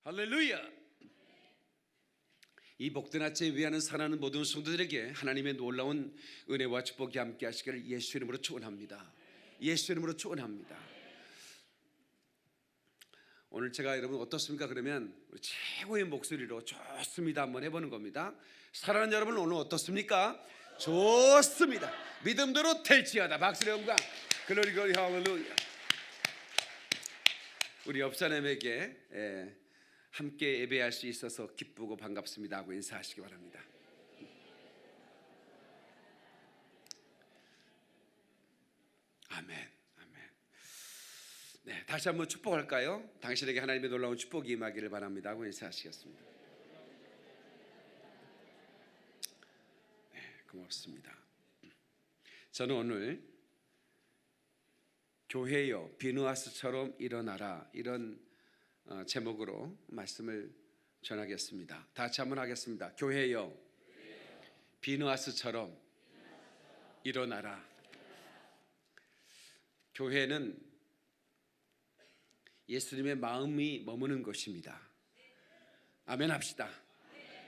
할렐루야. 이 복된 아침에 위하는 사랑하는 모든 성도들에게 하나님의 놀라운 은혜와 축복이 함께 하시기를 예수 이름으로 축원합니다. 예수 이름으로 축원합니다. 오늘 제가 여러분 어떻습니까? 그러면 우리 최고의 목소리로 좋습니다 한번 해보는 겁니다. 사랑하는 여러분, 오늘 어떻습니까? 좋습니다. 믿음대로 될지어다. 박수의 영광. 글로리 글로리 할렐루야. 우리 옆사람에게 함께 예배할 수 있어서 기쁘고 반갑습니다 하고 인사하시기 바랍니다. 아멘, 아멘. 네, 다시 한번 축복할까요? 당신에게 하나님의 놀라운 축복이 임하기를 바랍니다 하고 인사하시겠습니다. 네, 고맙습니다. 저는 오늘 교회여 비누아스처럼 일어나라, 이런 제목으로 말씀을 전하겠습니다. 다 같이 한번 하겠습니다. 교회여 비누아스처럼 일어나라. 교회는 예수님의 마음이 머무는 곳입니다. 아멘 합시다.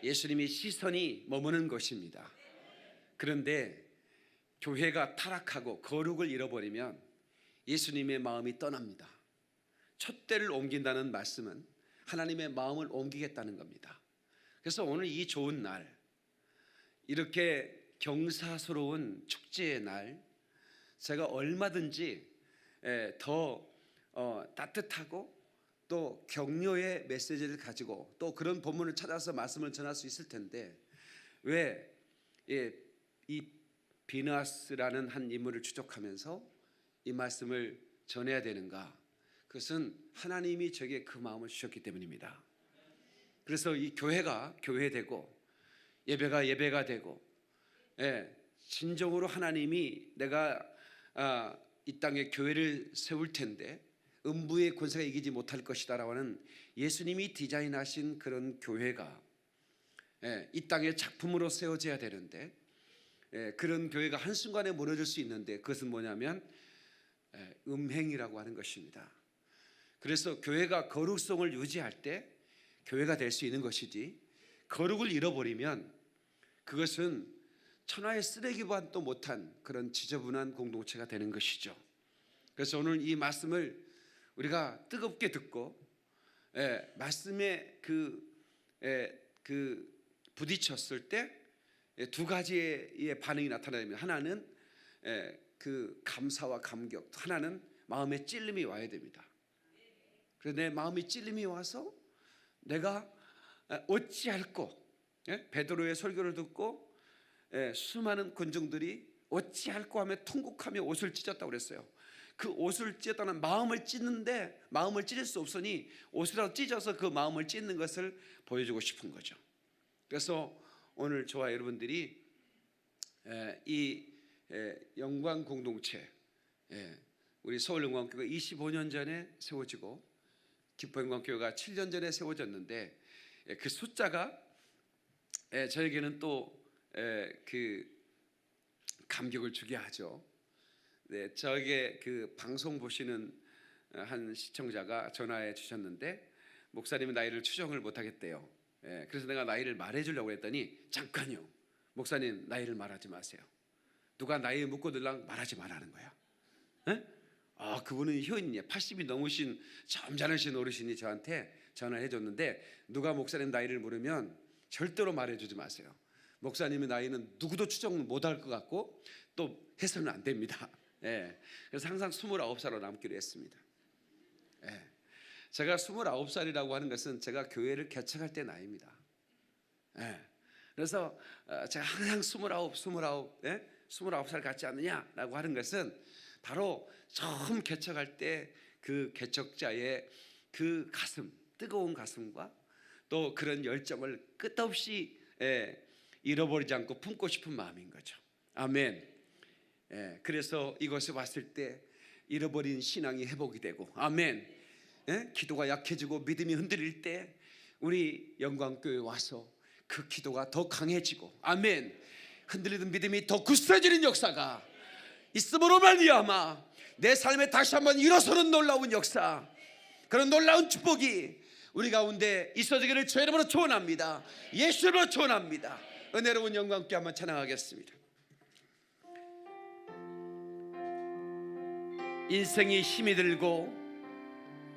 예수님의 시선이 머무는 곳입니다. 그런데 교회가 타락하고 거룩을 잃어버리면 예수님의 마음이 떠납니다. 촛대를 옮긴다는 말씀은 하나님의 마음을 옮기겠다는 겁니다. 그래서 오늘 이 좋은 날, 이렇게 경사스러운 축제의 날, 제가 얼마든지 더 따뜻하고 또 격려의 메시지를 가지고 또 그런 본문을 찾아서 말씀을 전할 수 있을 텐데, 왜 이 비누아스라는 한 인물을 추적하면서 이 말씀을 전해야 되는가? 그것은 하나님이 저에게 그 마음을 주셨기 때문입니다. 그래서 이 교회가 교회되고 예배가 예배가 되고, 진정으로 하나님이 내가 이 땅에 교회를 세울 텐데 음부의 권세가 이기지 못할 것이다라고 하는 예수님이 디자인하신 그런 교회가 이 땅의 작품으로 세워져야 되는데, 그런 교회가 한순간에 무너질 수 있는데, 그것은 뭐냐면 음행이라고 하는 것입니다. 그래서 교회가 거룩성을 유지할 때 교회가 될 수 있는 것이지, 거룩을 잃어버리면 그것은 천하의 쓰레기보다도 못한 그런 지저분한 공동체가 되는 것이죠. 그래서 오늘 이 말씀을 우리가 뜨겁게 듣고 말씀에 부딪혔을 때 두 가지의 반응이 나타나면, 하나는 그 감사와 감격, 하나는 마음의 찔림이 와야 됩니다. 그래서 내 마음의 찔림이 와서 내가 어찌할꼬, 베드로의 설교를 듣고 수많은 군중들이 어찌할꼬 하며 통곡하며 옷을 찢었다고 그랬어요. 그 옷을 찢었다는 마음을 찢는데 마음을 찢을 수 없으니 옷이라도 찢어서 그 마음을 찢는 것을 보여주고 싶은 거죠. 그래서 오늘 저와 여러분들이 이 영광 공동체, 우리 서울영광교회가 25년 전에 세워지고 기포영광교회가 7년 전에 세워졌는데, 그 숫자가 저에게는 또 그 감격을 주게 하죠. 저에게 그 방송 보시는 한 시청자가 전화해 주셨는데, 목사님은 나이를 추정을 못하겠대요. 그래서 내가 나이를 말해주려고 했더니, 잠깐요, 목사님 나이를 말하지 마세요. 누가 나이 묻고 들랑 말하지 말라는 거야. 그분은 효인이에요. 80이 넘으신 점잖으신 어르신이 저한테 전화를 해줬는데, 누가 목사님 나이를 물으면 절대로 말해주지 마세요. 목사님의 나이는 누구도 추정 못할 것 같고 또 해서는 안 됩니다. 그래서 항상 29살로 남기로 했습니다. 제가 29살이라고 하는 것은 제가 교회를 개척할 때 나이입니다. 그래서 제가 항상 29살 같지 않느냐라고 하는 것은 바로 처음 개척할 때 그 개척자의 그 가슴, 뜨거운 가슴과 또 그런 열정을 끝없이 잃어버리지 않고 품고 싶은 마음인 거죠. 아멘. 그래서 이곳에 왔을 때 잃어버린 신앙이 회복이 되고, 아멘. 기도가 약해지고 믿음이 흔들릴 때 우리 영광교회에 와서 그 기도가 더 강해지고, 아멘. 흔들리던 믿음이 더 굳세지는 역사가 있음으로 말미암아 내 삶에 다시 한번 일어서는 놀라운 역사, 그런 놀라운 축복이 우리 가운데 있어지기를 주의 이름으로 축원합니다. 예수 이름으로 축원합니다. 은혜로운 영광 함께 한번 찬양하겠습니다. 인생이 힘이 들고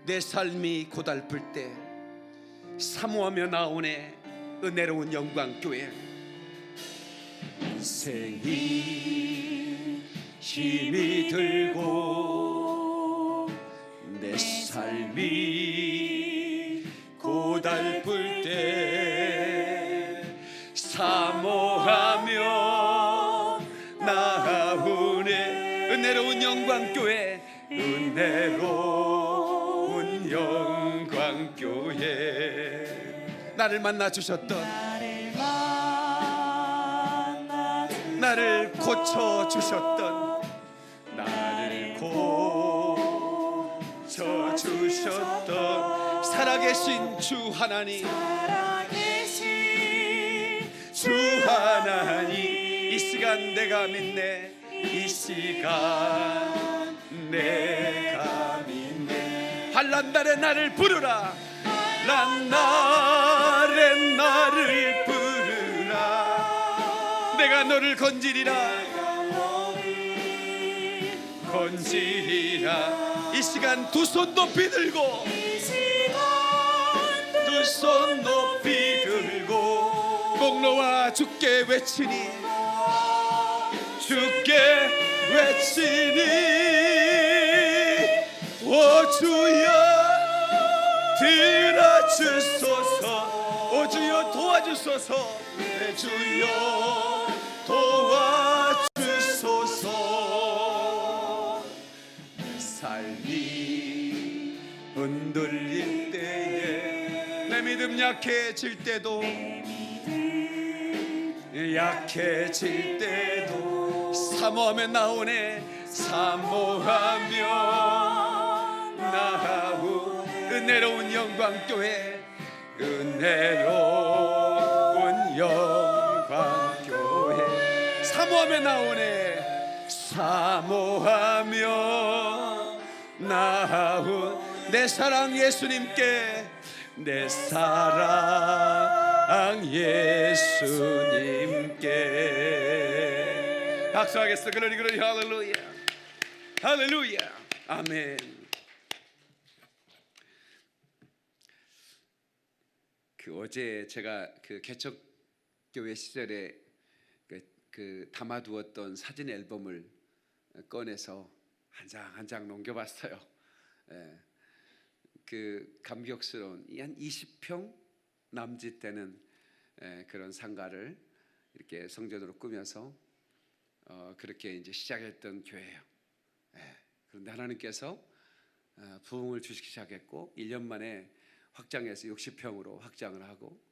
내 삶이 고달플 때 사모하며 나오네 은혜로운 영광교회. 인생이 힘이 들고 내 삶이 고달플 때 사모하며 나오네 은혜로운 영광교회. 은혜로운 영광교회. 나를 만나 주셨던, 나를 고쳐 주셨던, 나를 고쳐 주셨던 살아계신 주 하나님, 주 하나님. 이 시간 내가 믿네, 이 시간 내가 믿네. 환난날에 나를 부르라, 환난날에 나를 부르라. 내가 너를 건지리라, 건지리라. 이 시간 두 손 높이 들고, 두 손 높이 들고 목 놓아 주께 외치니, 주께 외치니. 오 주여 들어주소서, 오 주여 도와주소서, 내 주여 도와주소서. 내 삶이 흔들릴 때에, 내 믿음 약해질 때도, 약해질 때도 사모하며 나오네, 사모하며 나오 은혜로운 영광교회. 은혜로운 영광교회. 사모하며 나오네, 사모하며 나오 내 사랑 예수님께, 내 사랑 예수님께. 박수하겠어. 글로리 글로리 할렐루야, 할렐루야, 아멘. 어제 제가 개척교회 시절에 담아두었던 사진 앨범을 꺼내서 한 장 한 장 넘겨봤어요. 감격스러운 한 20평 남짓 되는 그런 상가를 이렇게 성전으로 꾸며서 그렇게 이제 시작했던 교회예요. 그런데 하나님께서 부흥을 주시기 시작했고 1년 만에 확장해서 60평으로 확장을 하고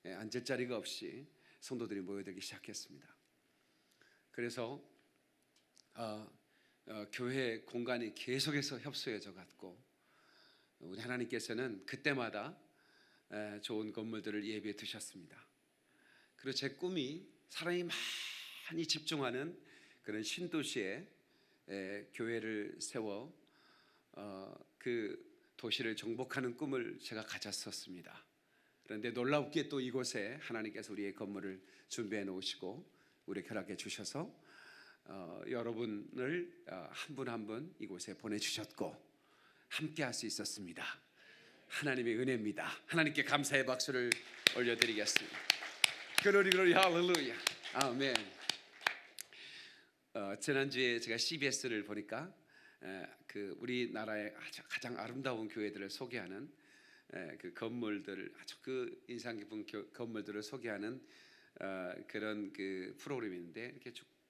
앉을 자리가 없이 성도들이 모여들기 시작했습니다. 그래서 교회 공간이 계속해서 협소해져 갔고, 우리 하나님께서는 그때마다 좋은 건물들을 예비해 두셨습니다. 그리고 제 꿈이 사람이 많이 집중하는 그런 신도시에 교회를 세워 그 도시를 정복하는 꿈을 제가 가졌었습니다. 그런데 놀랍게 또 이곳에 하나님께서 우리의 건물을 준비해 놓으시고 우리 허락해 주셔서 여러분을 한 분 한 분 이곳에 보내주셨고 함께 할 수 있었습니다. 하나님의 은혜입니다. 하나님께 감사의 박수를 올려드리겠습니다. 글로리 글로리 할렐루야, 아멘. 지난주에 제가 CBS를 보니까 우리나라의 아주 가장 아름다운 교회들을 소개하는 그 건물들을, 아주 그 인상 깊은 건물들을 소개하는 그런 그 프로그램인데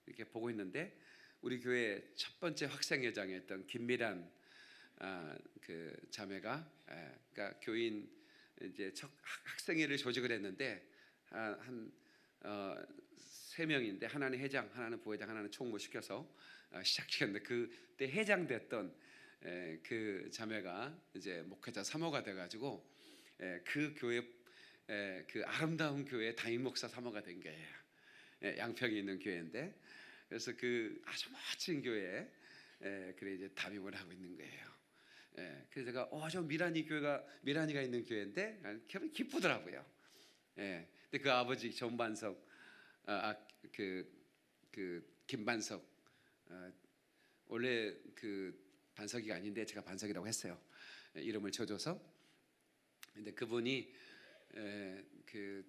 이렇게 보고 있는데, 우리 교회 첫 번째 학생회장이었던 김미란 그 자매가 그러니까 교인 이제 첫 학생회를 조직을 했는데 한 3명인데 하나는 회장, 하나는 부회장, 하나는 총무 시켜서 시작시켰는데, 그때 회장됐던 그 자매가 이제 목회자 사모가 돼가지고 그 교회 그 아름다운 교회 담임 목사 사모가 된 거예요. 양평에 있는 교회인데, 그래서 그 아주 멋진 교회에 그래 이제 담임을 하고 있는 거예요. 그래서 제가 저 미란이가 있는 교회인데 기쁘더라고요. 근데 그 아버지 전반석, 그 김반석, 원래 그 반석이가 아닌데 제가 반석이라고 했어요. 이름을 줘줘서. 근데 그분이 그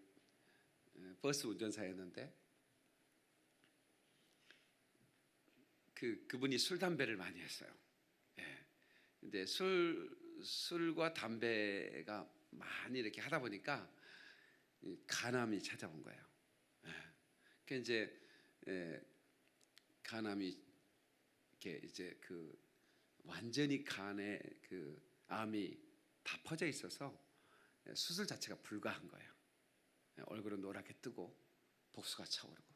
버스 운전사였는데 그분이 술 담배를 많이 했어요. 근데 술과 담배가 많이 이렇게 하다 보니까 간암이 찾아온 거예요. 그 이제 간암이 이렇게 이제 그 완전히 간에 그 암이 다 퍼져 있어서 수술 자체가 불가한 거예요. 얼굴은 노랗게 뜨고 복수가 차오르고.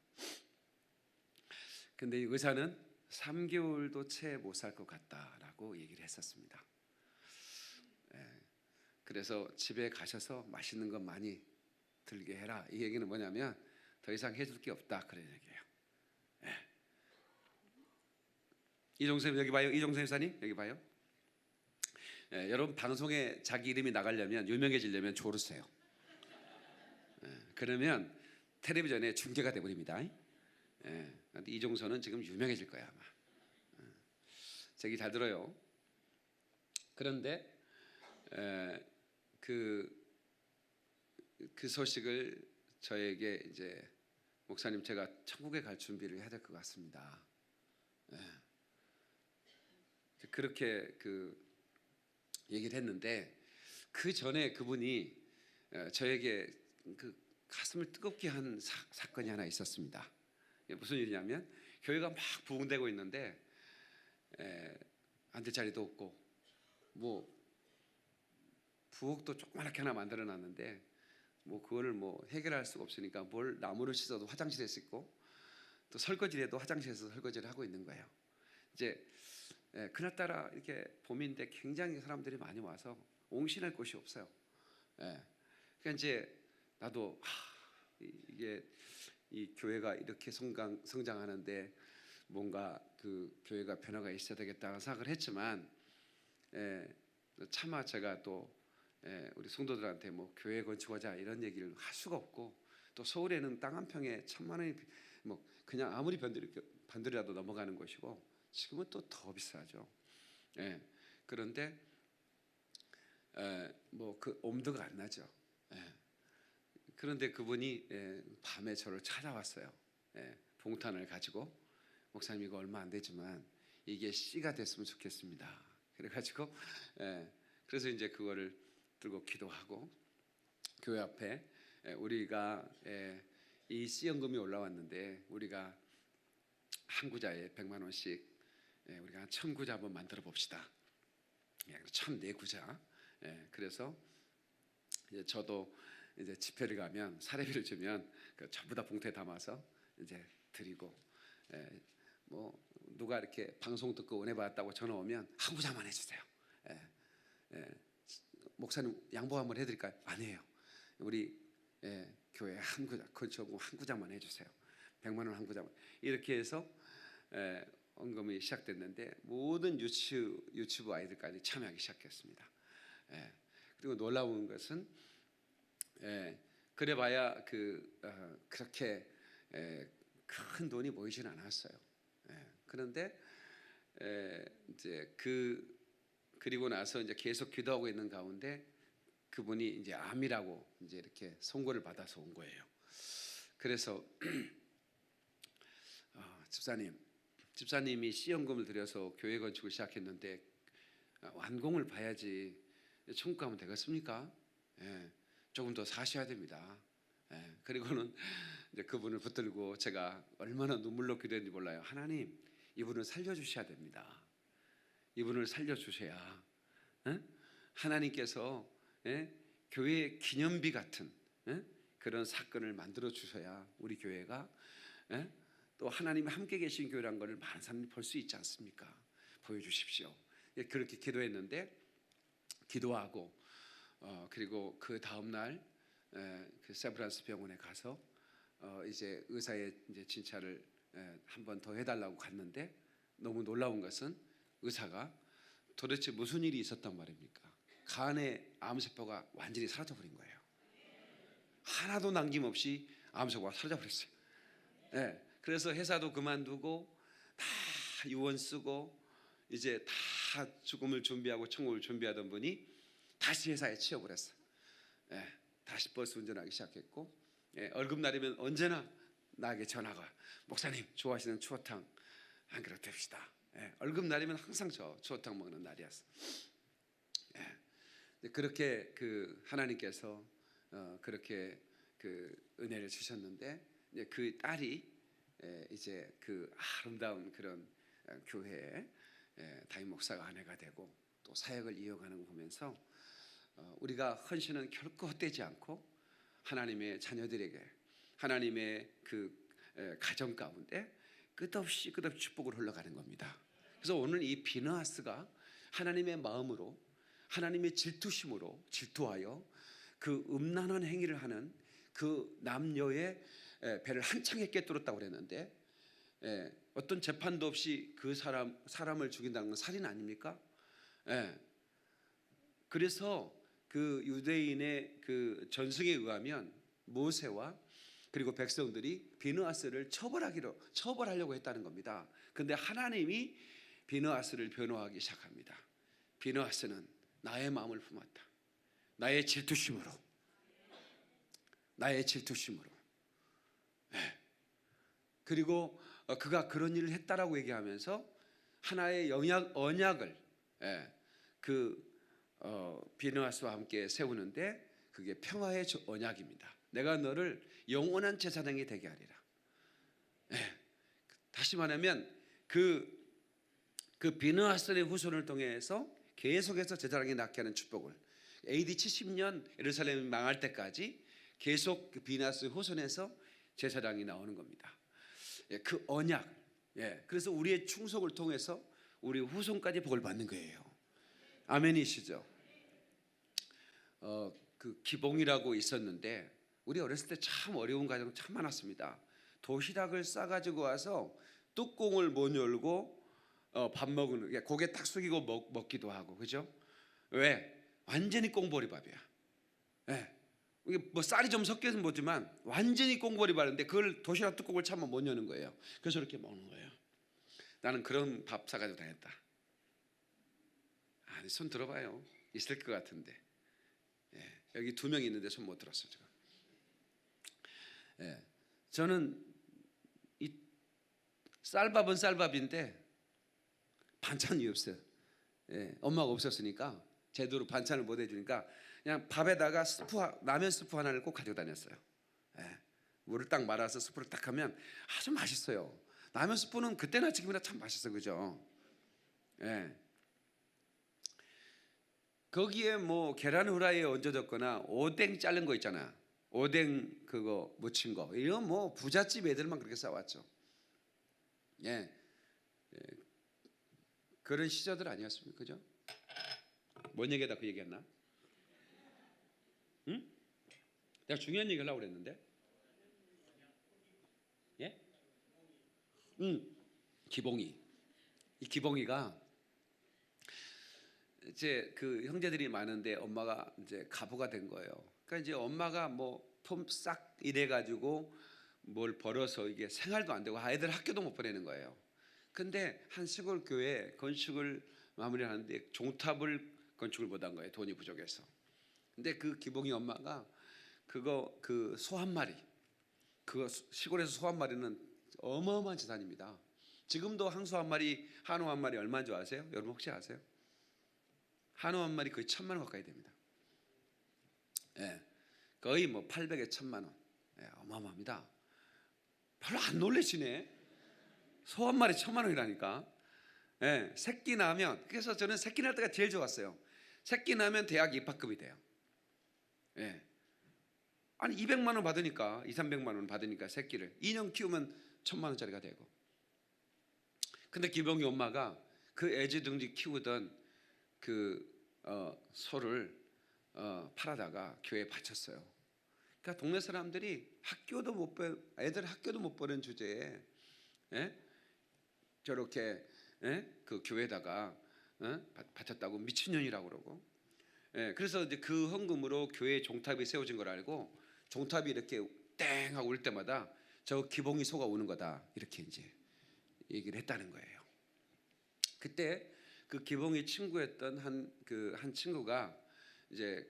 근데 의사는 3개월도 채 못 살 것 같다라고 얘기를 했었습니다. 그래서 집에 가셔서 맛있는 것 많이 들게 해라. 이 얘기는 뭐냐면 더 이상 해줄 게 없다 그런 얘기예요. 이종선 여기 봐요. 이종선 회사님 여기 봐요. 여러분 방송에 자기 이름이 나가려면 유명해지려면 조르세요. 그러면 텔레비전에 중계가 돼버립니다. 이종선은 지금 유명해질 거야 아마. 제 얘기 잘 들어요. 그런데 그 소식을 저에게 이제 목사님 제가 천국에 갈 준비를 해야 될 것 같습니다. 그렇게 그 얘기를 했는데 그 전에 그분이 저에게 그 가슴을 뜨겁게 한 사건이 하나 있었습니다. 무슨 일이냐면 교회가 막 부흥되고 있는데 앉을 자리도 없고 뭐 부엌도 조그맣게 하나 만들어놨는데 뭐 그거를 뭐 해결할 수가 없으니까 뭘 나무를 씻어도 화장실에 씻고 또 설거지를 해도 화장실에서 설거지를 하고 있는 거예요. 이제 그날따라 이렇게 봄인데 굉장히 사람들이 많이 와서 옹신할 곳이 없어요. 그러니까 이제 나도 이게 이 교회가 이렇게 성장하는데 뭔가 그 교회가 변화가 있어야 되겠다는 생각을 했지만 차마 제가 또 우리 성도들한테 뭐 교회 건축하자 이런 얘기를 할 수가 없고 또 서울에는 땅 한 평에 1,000만 원이 뭐 그냥 아무리 반들이라도 넘어가는 것이고 지금은 또 더 비싸죠. 그런데 뭐 그 엄두가 안 나죠. 그런데 그분이 밤에 저를 찾아왔어요. 봉탄을 가지고 목사님 이거 얼마 안 되지만 이게 씨가 됐으면 좋겠습니다. 그래가지고 그래서 이제 그거를 들고 기도하고 교회 앞에 우리가 이 씨연금이 올라왔는데 우리가 한 구자에 100만 원씩 우리가 한 1,000구자 한번 만들어 봅시다. 1,004구자. 그래서 이제 저도 이제 집회를 가면 사례비를 주면 전부 다 봉투에 담아서 이제 드리고 뭐 누가 이렇게 방송 듣고 은혜 받았다고 전화 오면 한 구자만 해주세요. 목사님 양보 한번 해드릴까요? 아니에요. 우리 교회 한 구자 건축금 한 구자만 해주세요. 100만 원 한 구자만 이렇게 해서 헌금이 시작됐는데 모든 유치부 아이들까지 참여하기 시작했습니다. 그리고 놀라운 것은 그래봐야 그렇게 큰 돈이 모이지는 않았어요. 그런데 이제 그리고 나서 이제 계속 기도하고 있는 가운데 그분이 이제 암이라고 이제 이렇게 선고를 받아서 온 거예요. 그래서 집사님이 씨연금을 들여서 교회 건축을 시작했는데 완공을 봐야지 천국 가면 되겠습니까? 조금 더 사셔야 됩니다. 그리고는 이제 그분을 붙들고 제가 얼마나 눈물로 기도했는지 몰라요. 하나님, 이분을 살려주셔야 됩니다. 이분을 살려주셔야 하나님께서 교회의 기념비 같은 그런 사건을 만들어 주셔야 우리 교회가 또 하나님이 함께 계신 교회란 것을 많은 사람들이 볼 수 있지 않습니까? 보여주십시오. 그렇게 기도했는데 기도하고 그리고 그 다음 날 그 샌프란시스 병원에 가서 이제 의사의 이제 진찰을 한 번 더 해달라고 갔는데 너무 놀라운 것은 의사가 도대체 무슨 일이 있었단 말입니까? 간의 암세포가 완전히 사라져버린 거예요. 하나도 남김없이 암세포가 사라져버렸어요. 예, 그래서 회사도 그만두고 다 유언 쓰고 이제 다 죽음을 준비하고 천국을 준비하던 분이 다시 회사에 취업을 했어요. 예, 다시 버스 운전하기 시작했고, 예, 월급날이면 언제나 나에게 전화가, 목사님 좋아하시는 추어탕 한 그릇 됩시다. 예, 월급날이면 항상 저 추어탕 먹는 날이었어. 예, 그렇게 그 하나님께서 그렇게 그 은혜를 주셨는데, 이제 그 딸이 이제 그 아름다운 그런 교회에 담임 목사가 아내가 되고 또 사역을 이어가는 거 보면서 우리가 헌신은 결코 헛되지 않고 하나님의 자녀들에게, 하나님의 그 가정 가운데 끝없이 축복을 흘러가는 겁니다. 그래서 오늘 이 비느하스가 하나님의 마음으로, 하나님의 질투심으로 질투하여 그 음란한 행위를 하는 그 남녀의 배를 한창에 꿰뚫었다고 그랬는데, 어떤 재판도 없이 그 사람을 죽인다는 건 살인 아닙니까? 그래서 그 유대인의 그 전승에 의하면 모세와 그리고 백성들이 비느하스를 처벌하려고 했다는 겁니다. 그런데 하나님이 비느하스를 변호하기 시작합니다. 비느하스는 나의 마음을 품었다. 나의 질투심으로. 그리고 그가 그런 일을 했다라고 얘기하면서 하나의 언약을 비느하스와 함께 세우는데, 그게 평화의 언약입니다. 내가 너를 영원한 제사장이 되게 하리라. 다시 말하면 그 비느하스의 후손을 통해서 계속해서 제사장이 낳게 하는 축복을, AD 70년 예루살렘이 망할 때까지 계속 그 비느하스 후손에서 제사장이 나오는 겁니다. 그 언약, 그래서 우리의 충성을 통해서 우리 후손까지 복을 받는 거예요. 아멘이시죠? 그 기봉이라고 있었는데 우리 어렸을 때 참 어려운 가정 참 많았습니다. 도시락을 싸가지고 와서 뚜껑을 못 열고 밥 먹는, 고개 딱 숙이고 먹기도 하고, 그죠? 왜? 완전히 꽁보리밥이야. 이게 뭐 쌀이 좀 섞여서 뭐지만 완전히 꽁보리밥인데 그걸 도시락 뚜껑을 차마 못 여는 거예요. 그래서 이렇게 먹는 거예요. 나는 그런 밥 사가지고 다녔다. 아니, 손 들어봐요. 있을 것 같은데. 여기 2명 있는데 손 못 들었어 지금. 저는 이 쌀밥은 쌀밥인데 반찬이 없어요. 엄마가 없었으니까 제대로 반찬을 못 해주니까 그냥 밥에다가 라면 스프 하나를 꼭 가지고 다녔어요. 물을 딱 말아서 스프를 딱 하면 아주 맛있어요. 라면 스프는 그때나 지금이나 참 맛있어, 그죠? 거기에 뭐 계란 후라이에 얹어졌거나 오뎅 자른 거 있잖아. 오뎅 그거 무친 거. 이건 뭐 부잣집 애들만 그렇게 싸왔죠. 그런 시절들 아니었습니까, 그죠? 뭔 얘기다 그 얘기했나? 응? 내가 중요한 얘기 하려고 그랬는데. 기봉이. 이 기봉이가 이제 그 형제들이 많은데 엄마가 이제 가부가 된 거예요. 그러니까 이제 엄마가 뭐 품 싹 이래 가지고 뭘 벌어서 이게 생활도 안 되고 아이들 학교도 못 보내는 거예요. 근데 한 시골 교회 건축을 마무리하는데 종탑을 건축을 못한 거예요. 돈이 부족해서. 근데 그 기봉이 엄마가 그 소 한 마리, 그 시골에서 소 한 마리는 어마어마한 재산입니다. 지금도 항소 한 마리, 한우 한 마리 얼마인 줄 아세요? 여러분 혹시 아세요? 한우 한 마리 거의 1,000만 원 가까이 됩니다. 거의 뭐 800에 1,000만 원. 어마어마합니다. 별로 안 놀라시네. 소 한 마리 1,000만 원이라니까. 새끼 나면, 그래서 저는 새끼 날 때가 제일 좋았어요. 새끼 나면 대학 입학금이 돼요. 아니 200만 원 받으니까, 200~300만 원 받으니까 새끼를 2년 키우면 1,000만 원짜리가 되고. 근데 기봉이 엄마가 그 애지중지 키우던 그 소를 팔아다가 교회에 바쳤어요. 그러니까 동네 사람들이 애들 학교도 못 보는 주제에 저렇게 그 교회에다가 바쳤다고 미친년이라고 그러고. 그래서 이제 그 헌금으로 교회 종탑이 세워진 걸 알고 종탑이 이렇게 땡 하고 올 때마다 저 기봉이 소가 우는 거다 이렇게 이제 얘기를 했다는 거예요. 그때 그 기봉이 친구였던 한 친구가 이제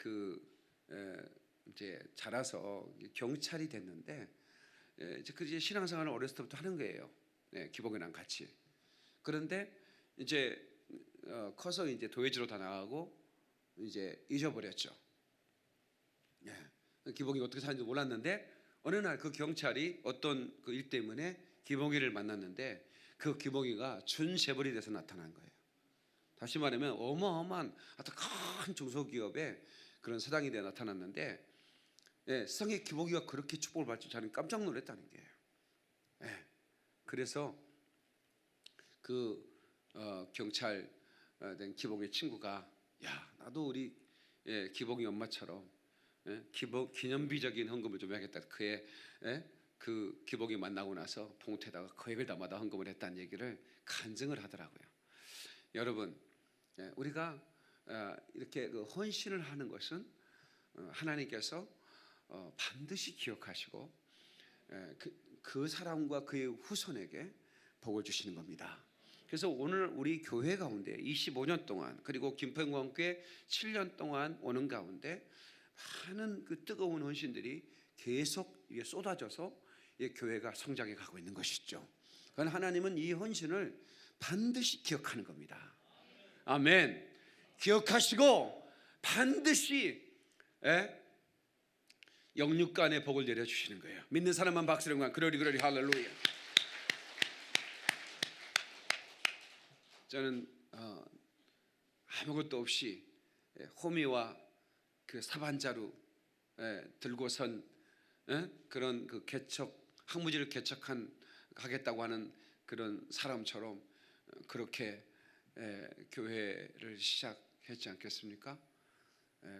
이제 자라서 경찰이 됐는데 이제 그 신앙생활을 어렸을 때부터 하는 거예요. 기봉이랑 같이. 그런데 이제 커서 이제 도회지로 다 나가고 이제 잊어버렸죠. 기봉이 어떻게 사는지 몰랐는데 어느 날 그 경찰이 어떤 그 일 때문에 기봉이를 만났는데 그 기봉이가 준재벌이 돼서 나타난 거예요. 다시 말하면 어마어마한 아주 큰 중소기업의 그런 사장이 되어 나타났는데 세상에 기봉이가 그렇게 축복을 받을 줄 저는 깜짝 놀랐다는 거예요. 그래서 그 경찰 된 기봉의 친구가 야 나도 우리 기봉이 엄마처럼 기념비적인 헌금을 좀 해야겠다. 그의 그 기봉이 만나고 나서 봉투에다가 거액을 담아다 헌금을 했다는 얘기를 간증을 하더라고요. 여러분 우리가 이렇게 그 헌신을 하는 것은 하나님께서 반드시 기억하시고 그 사람과 그의 후손에게 복을 주시는 겁니다. 그래서 오늘 우리 교회 가운데 25년 동안 그리고 김평광교회 7년 동안 오는 가운데 많은 그 뜨거운 헌신들이 계속 쏟아져서 이 교회가 성장해 가고 있는 것이죠. 그러나 하나님은 이 헌신을 반드시 기억하는 겁니다. 아멘. 기억하시고 반드시 영육간의 복을 내려주시는 거예요. 믿는 사람만 박수를 한 그러리 할렐루야. 저는 아무것도 없이 호미와 그 사반자루 들고선 그런 그 항무지를 하겠다고 하는 그런 사람처럼 그렇게 교회를 시작했지 않겠습니까?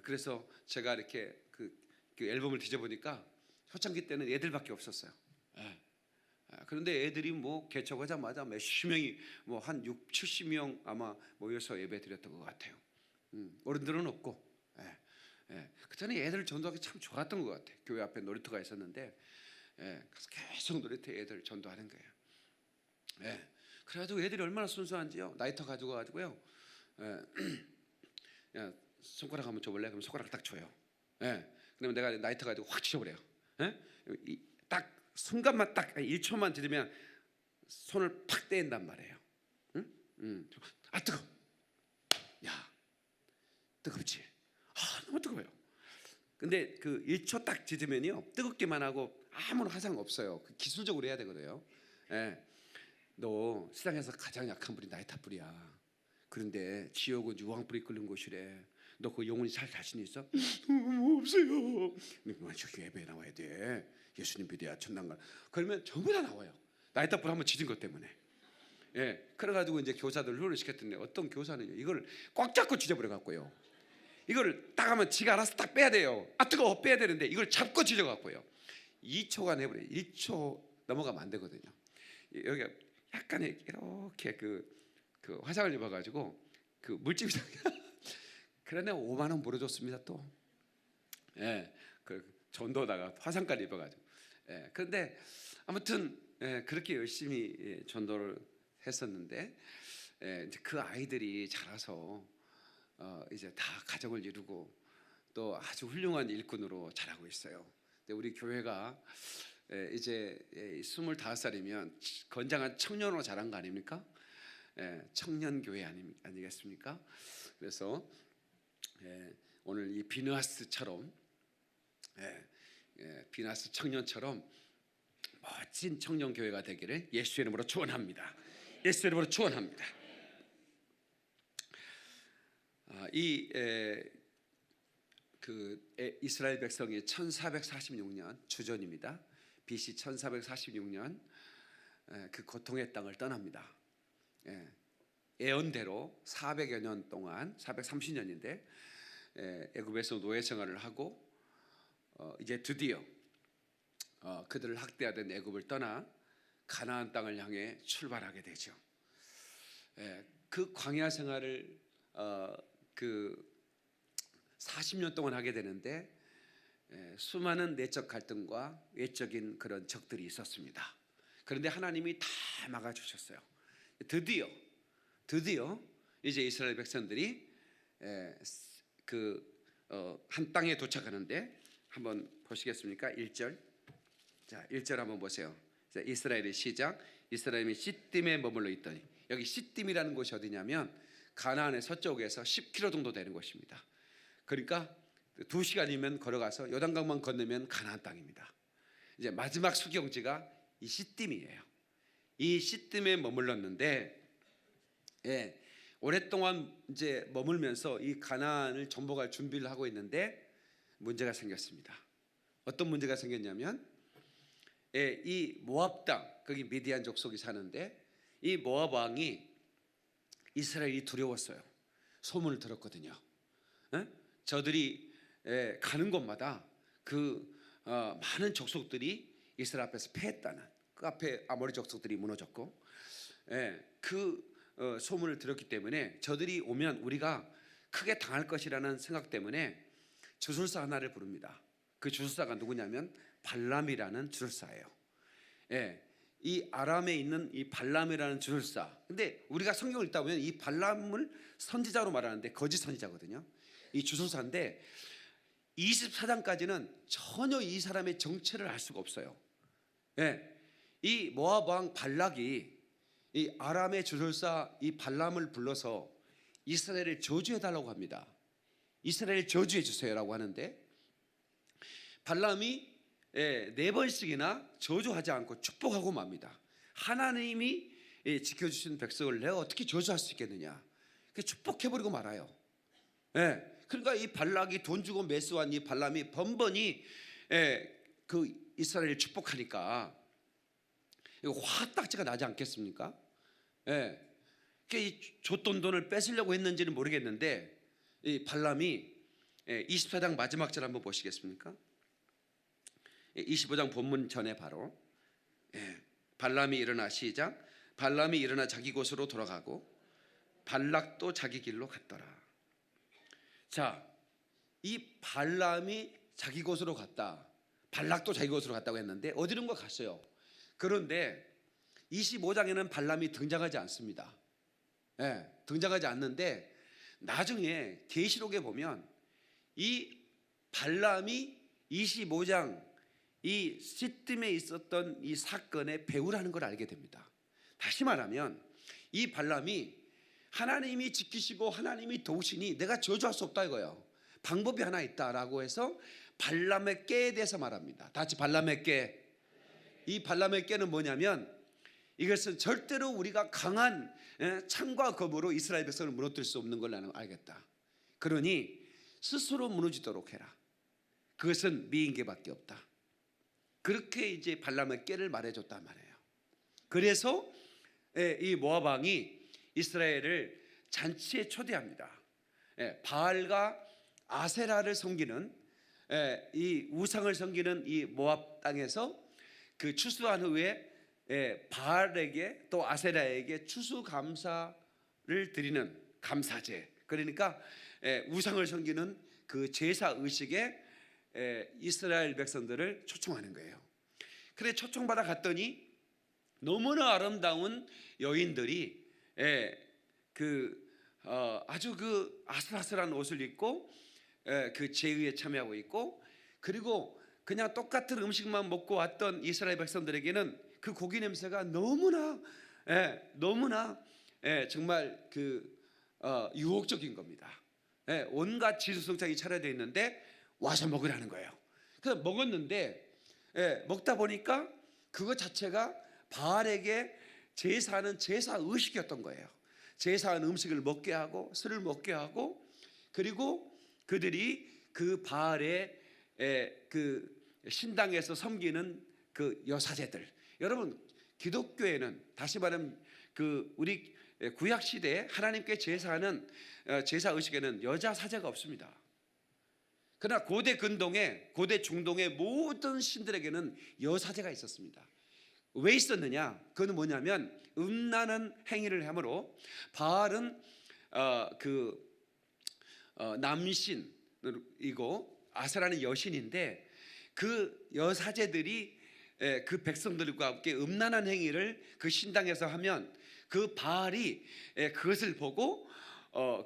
그래서 제가 이렇게 그 앨범을 뒤져보니까 초창기 때는 애들밖에 없었어요. 그런데 애들이 뭐 개척하자마자 몇십 명이 뭐 한 6, 70명 아마 모여서 예배 드렸던 것 같아요. 어른들은 없고. 그때는 애들 전도하기 참 좋았던 것 같아요. 교회 앞에 놀이터가 있었는데 그래서 계속 놀이터에 애들 전도하는 거예요. 그래가지고 애들이 얼마나 순수한지요. 나이터 가지고 가지고요. 야, 손가락 한번 줘볼래? 그럼 손가락 딱 줘요. 그러면 내가 나이터 가지고 확 치워버려요. 딱 순간만 딱 1초만 들으면 손을 팍 떼인단 말이에요. 아 뜨거. 야 뜨겁지. 너무 뜨거워요. 근데 그 1초 딱 지으면요 뜨겁기만 하고 아무런 화상 없어요. 기술적으로 해야 되거든요. 너 세상에서 가장 약한 불이 나이타 불이야. 그런데 지옥은 유황불이 끓는 곳이래. 너 그 영혼이 살 자신 있어? 없어요. 저기 예배에 나와야 돼. 예수님 믿어야 천당 가. 그러면 전부 다 나와요. 나이타 불 한번 지진 것 때문에. 그래가지고 이제 교사들 훈련을 시켰던데 어떤 교사는요 이걸 꽉 잡고 쥐어버려 갖고요. 이걸 딱 하면 지가 알아서 딱 빼야 돼요. 아 뜨거워 빼야 되는데 이걸 잡고 쥐어 갖고요. 2초가 내버려. 1초 넘어가면 안 되거든요. 여기가 약간 이렇게 그 화상을 입어가지고 그 물집이 그런데 5만 원 물어줬습니다 또. 그 전도다가 화상까지 입어가지고. 그런데 아무튼 그렇게 열심히 전도를 했었는데 이제 그 아이들이 자라서 이제 다 가정을 이루고 또 아주 훌륭한 일꾼으로 자라고 있어요. 근데 우리 교회가 이제 25살이면 건장한 청년으로 자란 거 아닙니까? 청년 교회 아니겠습니까? 그래서 오늘 이 비너하스처럼 비너하스 청년처럼 멋진 청년 교회가 되기를 예수의 이름으로 축원합니다. 예수의 이름으로 축원합니다. 이스라엘 백성이 1446년 주전입니다. BC 1446년 그 고통의 땅을 떠납니다. 예언대로 400여 년 동안 430년인데 애굽에서 노예 생활을 하고 이제 드디어 그들을 학대하던 애굽을 떠나 가나안 땅을 향해 출발하게 되죠. 그 광야 생활을 그 40년 동안 하게 되는데 수많은 내적 갈등과 외적인 그런 적들이 있었습니다. 그런데 하나님이 다 막아주셨어요. 드디어 이제 이스라엘 백성들이 한 땅에 도착하는데 한번 보시겠습니까? 1절. 자, 1절 한번 보세요. 자, 이스라엘의 시작. 이스라엘이 시딤에 머물러 있더니, 여기 시딤이라는 곳이 어디냐면 가나안의 서쪽에서 10km 정도 되는 곳입니다. 그러니까 2시간이면 걸어가서 요단강만 건너면 가나안 땅입니다. 이제 마지막 수경지가 이 시딤이에요. 이 시딤에 머물렀는데, 오랫동안 이제 머물면서 이 가나안을 정복할 준비를 하고 있는데 문제가 생겼습니다. 어떤 문제가 생겼냐면, 이 모압 땅, 거기 미디안 족속이 사는데, 이 모압 왕이 이스라엘이 두려웠어요. 소문을 들었거든요. 저들이 가는 곳마다 많은 족속들이 이스라엘 앞에서 패했다는, 그 앞에 아모리 족속들이 무너졌고, 소문을 들었기 때문에 저들이 오면 우리가 크게 당할 것이라는 생각 때문에 주술사 하나를 부릅니다. 그 주술사가 누구냐면 발람이라는 주술사예요. 이 아람에 있는 이 발람이라는 주술사. 근데 우리가 성경을 읽다 보면 이 발람을 선지자로 말하는데 거짓 선지자거든요. 이 주술사인데 24장까지는 전혀 이 사람의 정체를 알 수가 없어요. 이 모압 왕 발락이 이 아람의 주술사 이 발람을 불러서 이스라엘을 저주해달라고 합니다. 이스라엘을 저주해 주세요라고 하는데, 발람이 4번씩이나 저주하지 않고 축복하고 맙니다. 하나님이 지켜주신 백성을 내가 어떻게 저주할 수 있겠느냐, 축복해버리고 말아요. 그러니까 이 발락이 돈 주고 매수한 이 발람이 번번이 그 이스라엘을 축복하니까 이거 화딱지가 나지 않겠습니까? 이 줬던 돈을 뺏으려고 했는지는 모르겠는데, 이 발람이 24장 마지막 절 한번 보시겠습니까? 25장 본문 전에 바로 발람이 일어나, 시작. 발람이 일어나 자기 곳으로 돌아가고 발락도 자기 길로 갔더라. 자, 이 발람이 자기 곳으로 갔다, 발락도 자기 곳으로 갔다고 했는데 어디론가 갔어요. 그런데 25장에는 발람이 등장하지 않습니다. 등장하지 않는데 나중에 계시록에 보면 이 발람이 25장 이 시딤에 있었던 이 사건의 배후라는 걸 알게 됩니다. 다시 말하면 이 발람이 하나님이 지키시고 하나님이 도우시니 내가 저주할 수 없다 이거예요. 방법이 하나 있다라고 해서 발람의 깨에 대해서 말합니다. 다 같이 발람의 깨. 이 발람의 깨는 뭐냐면, 이것은 절대로 우리가 강한 창과 검으로 이스라엘 백성을 무너뜨릴 수 없는 걸 나는 알겠다. 그러니 스스로 무너지도록 해라. 그것은 미인계밖에 없다. 그렇게 이제 발람의 깨를 말해줬단 말이에요. 그래서 이 모압 왕이 이스라엘을 잔치에 초대합니다. 바알과 아세라를 섬기는, 이 우상을 섬기는 이 모압 땅에서 그 추수한 후에 바알에게 또 아세라에게 추수감사를 드리는 감사제, 그러니까 우상을 섬기는 그 제사 의식에 이스라엘 백성들을 초청하는 거예요. 그래 초청받아 갔더니 너무나 아름다운 여인들이 아주 그 아슬아슬한 옷을 입고 그 제의에 참여하고 있고, 그리고 그냥 똑같은 음식만 먹고 왔던 이스라엘 백성들에게는 그 고기 냄새가 너무나 정말 유혹적인 겁니다. 온갖 지수성찬이 차려져 있는데 와서 먹으라는 거예요. 그래서 먹었는데 먹다 보니까 그것 자체가 바알에게 제사하는 제사 의식이었던 거예요. 제사하는 음식을 먹게 하고 술을 먹게 하고, 그리고 그들이 그 바알의 그 신당에서 섬기는 그 여사제들. 여러분, 기독교에는 다시 말하면 그 우리 구약 시대에 하나님께 제사하는 제사 의식에는 여자 사제가 없습니다. 그러나 고대 근동에, 고대 중동의 모든 신들에게는 여사제가 있었습니다. 왜 있었느냐? 그건 뭐냐면 음란한 행위를 함으로 바알은 남신이고 아세라는 여신인데 그 여사제들이 그 백성들과 함께 음란한 행위를 그 신당에서 하면 그 바알이 그것을 보고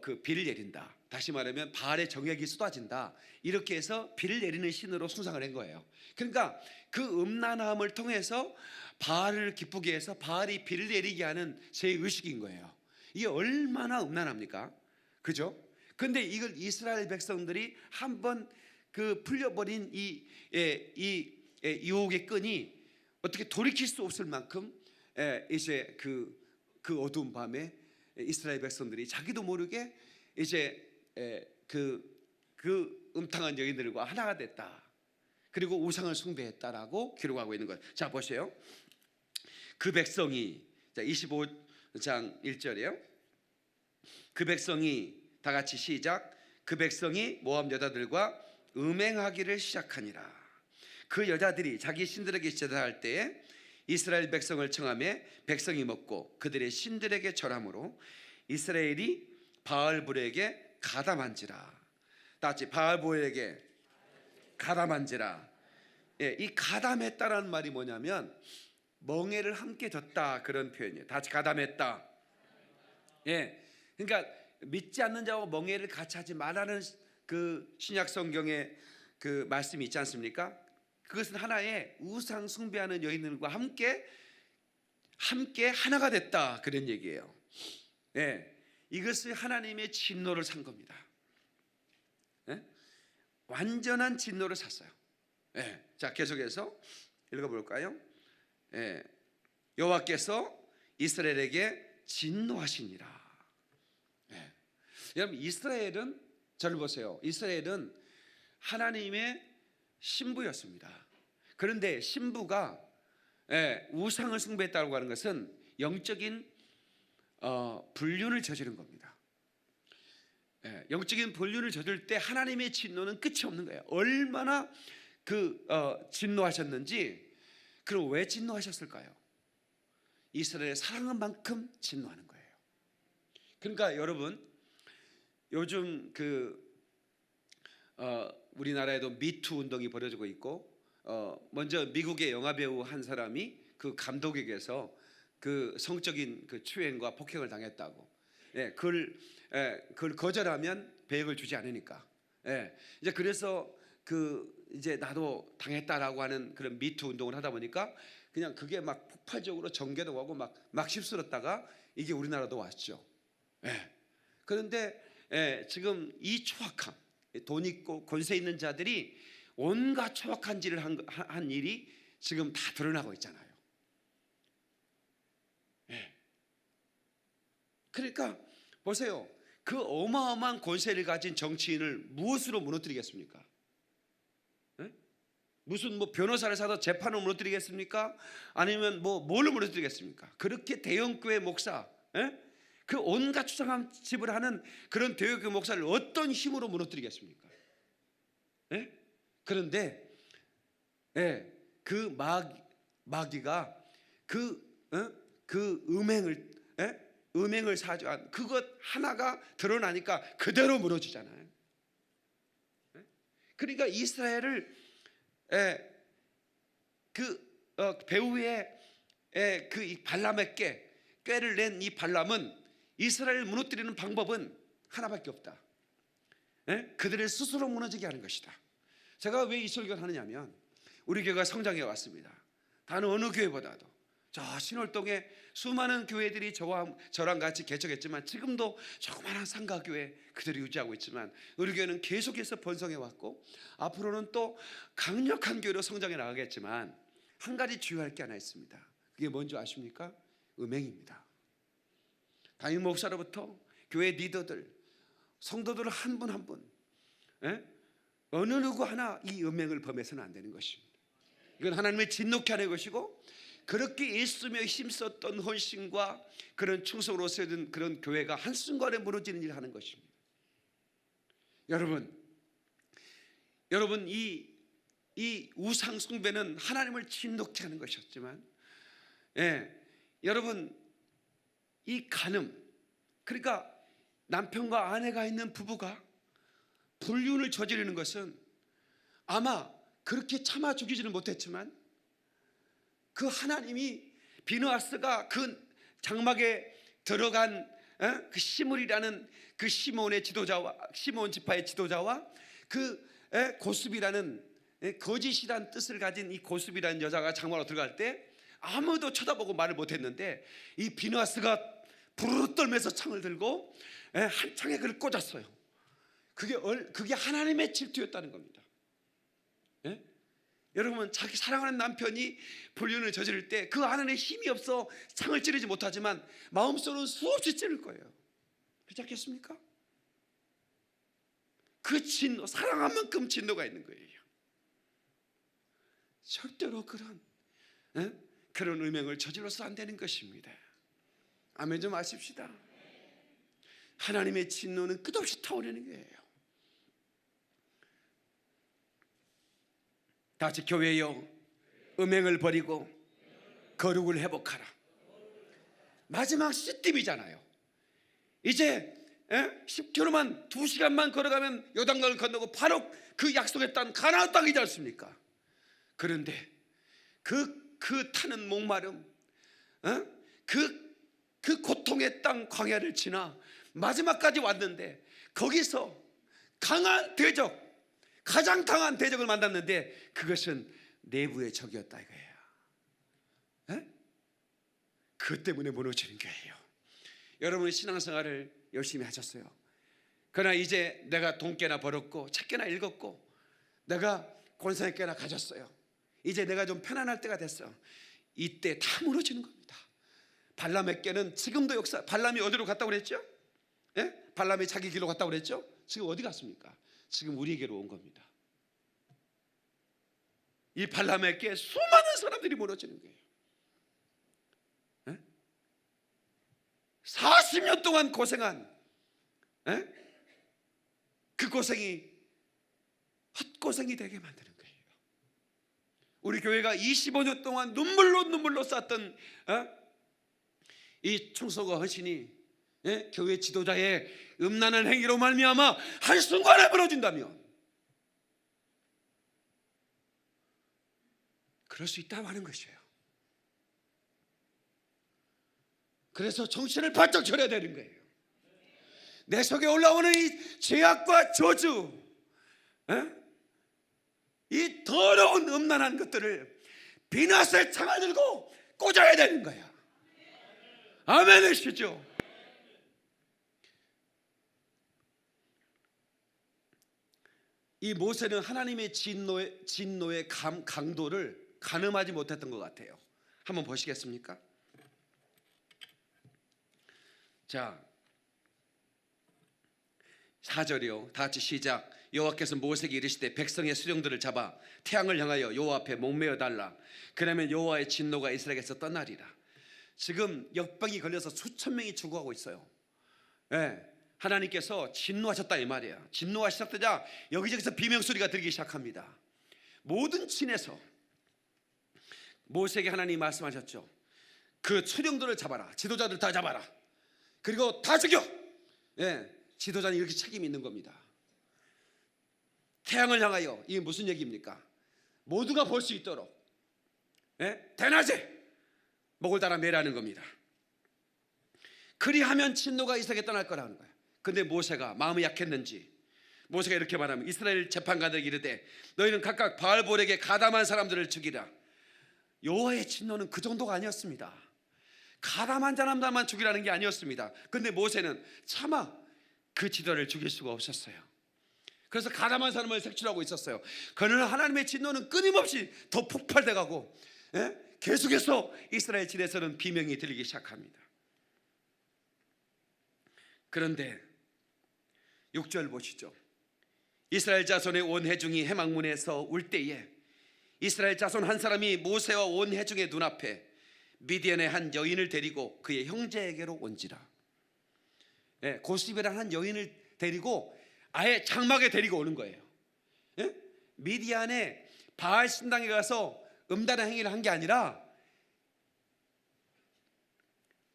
그 비를 내린다. 다시 말하면 바알의 정액이 쏟아진다. 이렇게 해서 비를 내리는 신으로 숭상을 한 거예요. 그러니까 그 음란함을 통해서 바알을 기쁘게 해서 바알이 비를 내리게 하는 제 의식인 거예요. 이게 얼마나 음란합니까? 그죠? 근데 이걸 이스라엘 백성들이 한번 그 풀려버린 이 유혹의 끈이 어떻게 돌이킬 수 없을 만큼 이제 그 어두운 밤에 이스라엘 백성들이 자기도 모르게 이제 그 음탕한 여인들과 하나가 됐다. 그리고 우상을 숭배했다라고 기록하고 있는 거예요. 자, 보세요. 그 백성이, 자 25장 1절이에요. 그 백성이, 다 같이 시작. 그 백성이 모압 여자들과 음행하기를 시작하니라. 그 여자들이 자기 신들에게 제사할 때에 이스라엘 백성을 청하며 백성이 먹고 그들의 신들에게 절함으로 이스라엘이 바알불에게 가담한지라. 다 같이 바알불에게 가담한지라. 이 가담했다라는 말이 뭐냐면 멍에를 함께 졌다, 그런 표현이에요. 다 같이 가담했다. 그러니까 믿지 않는 자와 멍에를 같이 하지 말라는 그 신약 성경의 그 말씀이 있지 않습니까? 그것은 하나의 우상 숭배하는 여인들과 함께 하나가 됐다, 그런 얘기예요. 이것이 하나님의 진노를 산 겁니다. 완전한 진노를 샀어요. 자, 계속해서 읽어볼까요? 여호와께서 이스라엘에게 진노하시니라. 여러분, 이스라엘은, 저를 보세요. 이스라엘은 하나님의 신부였습니다. 그런데 신부가 우상을 숭배했다고 하는 것은 영적인 불륜을 저지른 겁니다. 영적인 불륜을 저질 때 하나님의 진노는 끝이 없는 거예요. 얼마나 진노하셨는지. 그럼 왜 진노하셨을까요? 이스라엘을 사랑한 만큼 진노하는 거예요. 그러니까 여러분, 요즘 우리나라에도 미투 운동이 벌어지고 있고, 먼저 미국의 영화 배우 한 사람이 그 감독에게서 그 성적인 그 추행과 폭행을 당했다고. 그걸 거절하면 배역을 주지 않으니까. 이제 그래서 이제 나도 당했다라고 하는 그런 미투 운동을 하다 보니까 그냥 그게 막 폭발적으로 전개도 하고 막 휩쓸었다가 이게 우리나라도 왔죠. 그런데 지금 이 초악함, 돈 있고 권세 있는 자들이 온갖 초악한 짓을 한 일이 지금 다 드러나고 있잖아요. 그러니까 보세요. 그 어마어마한 권세를 가진 정치인을 무엇으로 무너뜨리겠습니까? 무슨 변호사를 사서 재판을 무너뜨리겠습니까? 아니면 뭘로 무너뜨리겠습니까? 그렇게 대형교회 목사, 그 온갖 추상한 집을 하는 그런 대형교회 목사를 어떤 힘으로 무너뜨리겠습니까? 그런데 그 마귀가 그 음행을 사주한 그것 하나가 드러나니까 그대로 무너지잖아요. 그러니까 이스라엘을 배후에 이 발람의 꾀를 낸 이 발람은 이스라엘을 무너뜨리는 방법은 하나밖에 없다. 그들을 스스로 무너지게 하는 것이다. 제가 왜 이 설교를 하느냐면 우리 교회가 성장해 왔습니다. 다른 어느 교회보다도. 저 신월동에 수많은 교회들이 저랑 같이 개척했지만 지금도 조그마한 상가교회 그대로 유지하고 있지만 우리 교회는 계속해서 번성해 왔고 앞으로는 또 강력한 교회로 성장해 나가겠지만 한 가지 주의할 게 하나 있습니다. 그게 뭔지 아십니까? 음행입니다. 담임 목사로부터 교회 리더들, 성도들 한 분 한 분, 어느 누구 하나 이 음행을 범해서는 안 되는 것입니다. 이건 하나님의 진노케 하는 것이고 그렇게 일수며 힘썼던 헌신과 그런 충성으로 세운 그런 교회가 한순간에 무너지는 일을 하는 것입니다. 여러분 이 우상 숭배는 하나님을 진노케 하는 것이었지만 예, 여러분 이 간음, 그러니까 남편과 아내가 있는 부부가 불륜을 저지르는 것은 아마 그렇게 참아 죽이지는 못했지만 그 하나님이 비느하스가 그 장막에 들어간 그 시물이라는 그 시몬의 지도자와 시몬 지파의 지도자와 그 고습이라는 거짓이란 뜻을 가진 이 고습이라는 여자가 장막으로 들어갈 때 아무도 쳐다보고 말을 못했는데 이 비느하스가 부르르 떨면서 창을 들고 한 창에 그를 꽂았어요. 그게 하나님의 질투였다는 겁니다. 예? 여러분, 자기 사랑하는 남편이 불륜을 저지를 때 그 안에 힘이 없어 창을 찌르지 못하지만 마음속으로는 수없이 찌를 거예요. 그렇지 않겠습니까? 그 진노, 사랑한 만큼 진노가 있는 거예요. 절대로 그런 음행을 저질러서 안 되는 것입니다. 아멘 좀 하십시다. 하나님의 진노는 끝없이 타오르는 거예요. 다 같이 교회여, 음행을 버리고 거룩을 회복하라. 마지막 시점이잖아요. 이제 10km만 2시간만 걸어가면 요단강을 건너고 바로 그 약속의 땅 가나안 땅이지 않습니까? 그런데 그 타는 목마름, 그 고통의 땅 광야를 지나 마지막까지 왔는데 거기서 강한 대적, 가장 강한 대적을 만났는데 그것은 내부의 적이었다 이거예요. 그 때문에 무너지는 거예요. 여러분의 신앙생활을 열심히 하셨어요. 그러나 이제 내가 돈 꽤나 벌었고 책 꽤나 읽었고 내가 권세 꽤나 가졌어요. 이제 내가 좀 편안할 때가 됐어. 이때 다 무너지는 겁니다. 발람의 꾀는 지금도 역사. 발람이 어디로 갔다고 그랬죠? 발람이 자기 길로 갔다고 그랬죠? 지금 어디 갔습니까? 지금 우리에게로 온 겁니다. 이 발람의 꾀에 수많은 사람들이 무너지는 거예요. 40년 동안 고생한 그 고생이 헛고생이 되게 만드는 거예요. 우리 교회가 25년 동안 눈물로 쌓았던 이 충성과 헌신이 교회 지도자의 음란한 행위로 말미암아 한순간에 무너진다면 그럴 수 있다고 하는 것이에요. 그래서 정신을 바짝 차려야 되는 거예요. 내 속에 올라오는 이 죄악과 저주, 이 더러운 음란한 것들을 비나스의 창을 들고 꽂아야 되는 거야. 아멘 하시죠. 이 모세는 하나님의 진노의 강도를 가늠하지 못했던 것 같아요. 한번 보시겠습니까? 자, 4절이요. 다 같이 시작. 여호와께서 모세에게 이르시되 백성의 수령들을 잡아 태양을 향하여 여호와 앞에 목매어 달라. 그러면 여호와의 진노가 이스라엘에게서 떠나리라. 지금 역병이 걸려서 수천 명이 죽어가고 있어요. 하나님께서 진노하셨다 이 말이에요. 진노가 시작되자 여기저기서 비명소리가 들리기 시작합니다. 모든 층에서 모세에게 하나님이 말씀하셨죠. 그 수령들을 잡아라. 지도자들 다 잡아라. 그리고 다 죽여. 지도자는 이렇게 책임이 있는 겁니다. 태양을 향하여, 이게 무슨 얘기입니까? 모두가 볼 수 있도록 대낮에 목을 달아 매라는 겁니다. 그리하면 진노가 이스라엘에 떠날 거라는 거예요. 근데 모세가 마음이 약했는지 모세가 이렇게 말하면 이스라엘 재판관들에게 이르되 너희는 각각 바알볼에게 가담한 사람들을 죽이라. 여호와의 진노는 그 정도가 아니었습니다. 가담한 사람들만 죽이라는 게 아니었습니다. 근데 모세는 차마 그 지도를 죽일 수가 없었어요. 그래서 가담한 사람을 색출하고 있었어요. 그러나 하나님의 진노는 끊임없이 더 폭발돼 가고 계속해서 이스라엘 진에서는 비명이 들리기 시작합니다. 그런데 6절 보시죠. 이스라엘 자손의 온 회중이 해막문에서 울 때에 이스라엘 자손 한 사람이 모세와 온 회중의 눈앞에 미디안의 한 여인을 데리고 그의 형제에게로 온지라. 고스비라는 한 여인을 데리고 아예 장막에 데리고 오는 거예요. 미디안의 바알 신당에 가서 음란한 행위를 한 게 아니라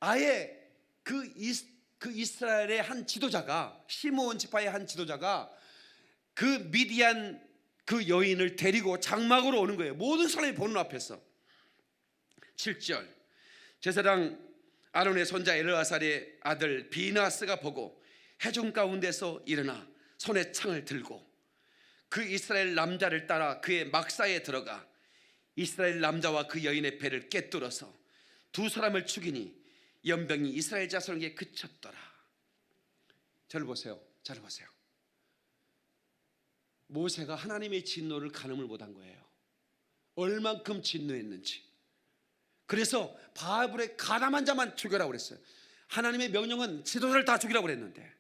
아예 그 이스라엘의 한 지도자가, 시므온 지파의 한 지도자가 그 미디안 그 여인을 데리고 장막으로 오는 거예요. 모든 사람이 보는 앞에서. 7절, 제사장 아론의 손자 엘르아살의 아들 비느하스가 보고 회중 가운데서 일어나 손에 창을 들고 그 이스라엘 남자를 따라 그의 막사에 들어가 이스라엘 남자와 그 여인의 배를 꿰뚫어서 두 사람을 죽이니 연병이 이스라엘 자손에게 그쳤더라. 저를 보세요. 저를 보세요. 모세가 하나님의 진노를 가늠을 못한 거예요. 얼만큼 진노했는지. 그래서 바알불의 가담한 자만 죽여라고 그랬어요. 하나님의 명령은 지도자를 다 죽이라고 그랬는데,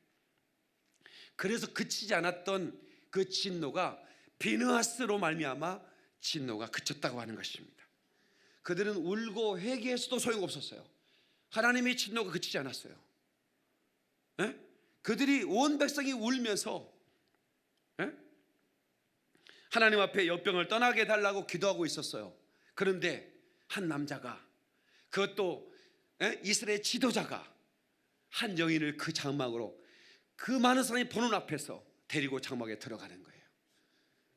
그래서 그치지 않았던 그 진노가 비느하스로 말미암아 진노가 그쳤다고 하는 것입니다. 그들은 울고 회개해서도 소용없었어요. 하나님의 진노가 그치지 않았어요. 에? 그들이 온 백성이 울면서 하나님 앞에 역병을 떠나게 해달라고 기도하고 있었어요. 그런데 한 남자가, 그것도 이스라엘 지도자가 한 여인을 그 장막으로 그 많은 사람이 보는 앞에서 데리고 장막에 들어가는 거예요.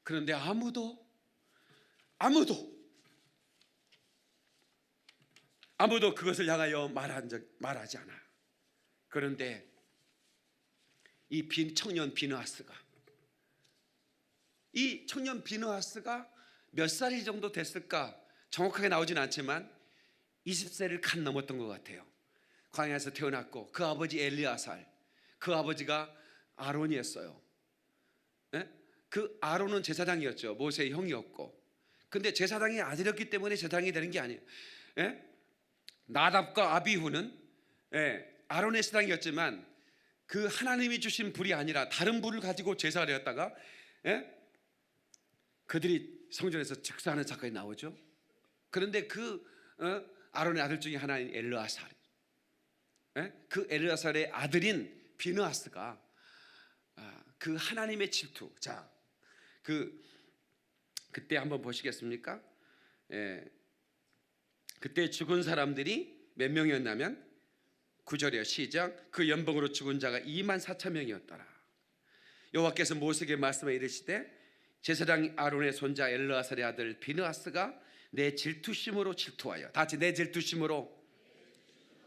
그런데 아무도 그것을 향하여 말하지 않아요. 그런데 이 청년 비느하스가 몇 살이 정도 됐을까 정확하게 나오진 않지만 20세를 간 넘었던 것 같아요. 광야에서 태어났고 그 아버지 엘리아살, 그 아버지가 아론이었어요. 그 아론은 제사장이었죠. 모세의 형이었고. 근데 제사장의 아들이었기 때문에 제사장이 되는 게 아니에요. 나답과 아비후는 아론의 제사장이었지만 그 하나님이 주신 불이 아니라 다른 불을 가지고 제사를 했다가 그들이 성전에서 즉사하는 사건이 나오죠. 그런데 그 아론의 아들 중에 하나인 엘르아살, 그 엘르아살의 아들인 비느하스가 그 하나님의 질투. 자, 그때 한번 보시겠습니까? 그때 죽은 사람들이 몇 명이었냐면 9절이요. 시작. 그 연봉으로 죽은 자가 24,000명이었더라. 여호와께서 모세에게 말씀해 이르시되 제사장 아론의 손자 엘르아살의 아들 비느하스가 내 질투심으로 질투하여, 다 같이 내 질투심으로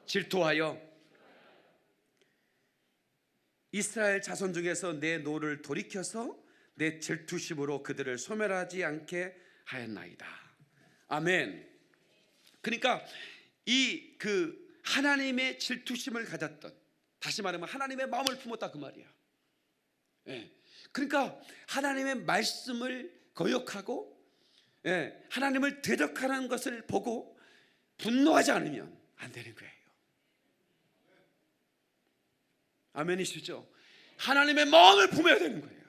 질투하여 이스라엘 자손 중에서 내 노를 돌이켜서 내 질투심으로 그들을 소멸하지 않게 하였나이다. 아멘. 그러니까 이 하나님의 질투심을 가졌던, 다시 말하면 하나님의 마음을 품었다 그 말이야. 그러니까 하나님의 말씀을 거역하고 하나님을 대적하는 것을 보고 분노하지 않으면 안 되는 거예요. 아멘이시죠? 하나님의 마음을 품어야 되는 거예요.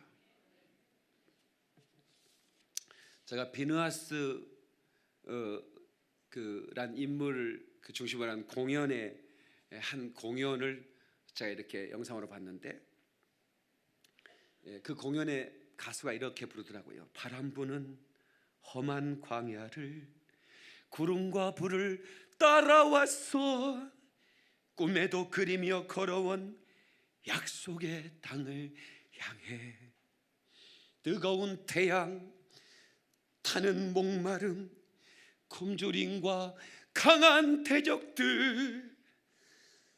제가 비느하스 란 인물을 중심으로 한 공연의 한 공연을 제가 이렇게 영상으로 봤는데, 그 공연의 가수가 이렇게 부르더라고요. 바람 부는 험한 광야를 구름과 불을 따라왔어 꿈에도 그리며 걸어온 약속의 땅을 향해 뜨거운 태양 타는 목마름 굶주림과 강한 대적들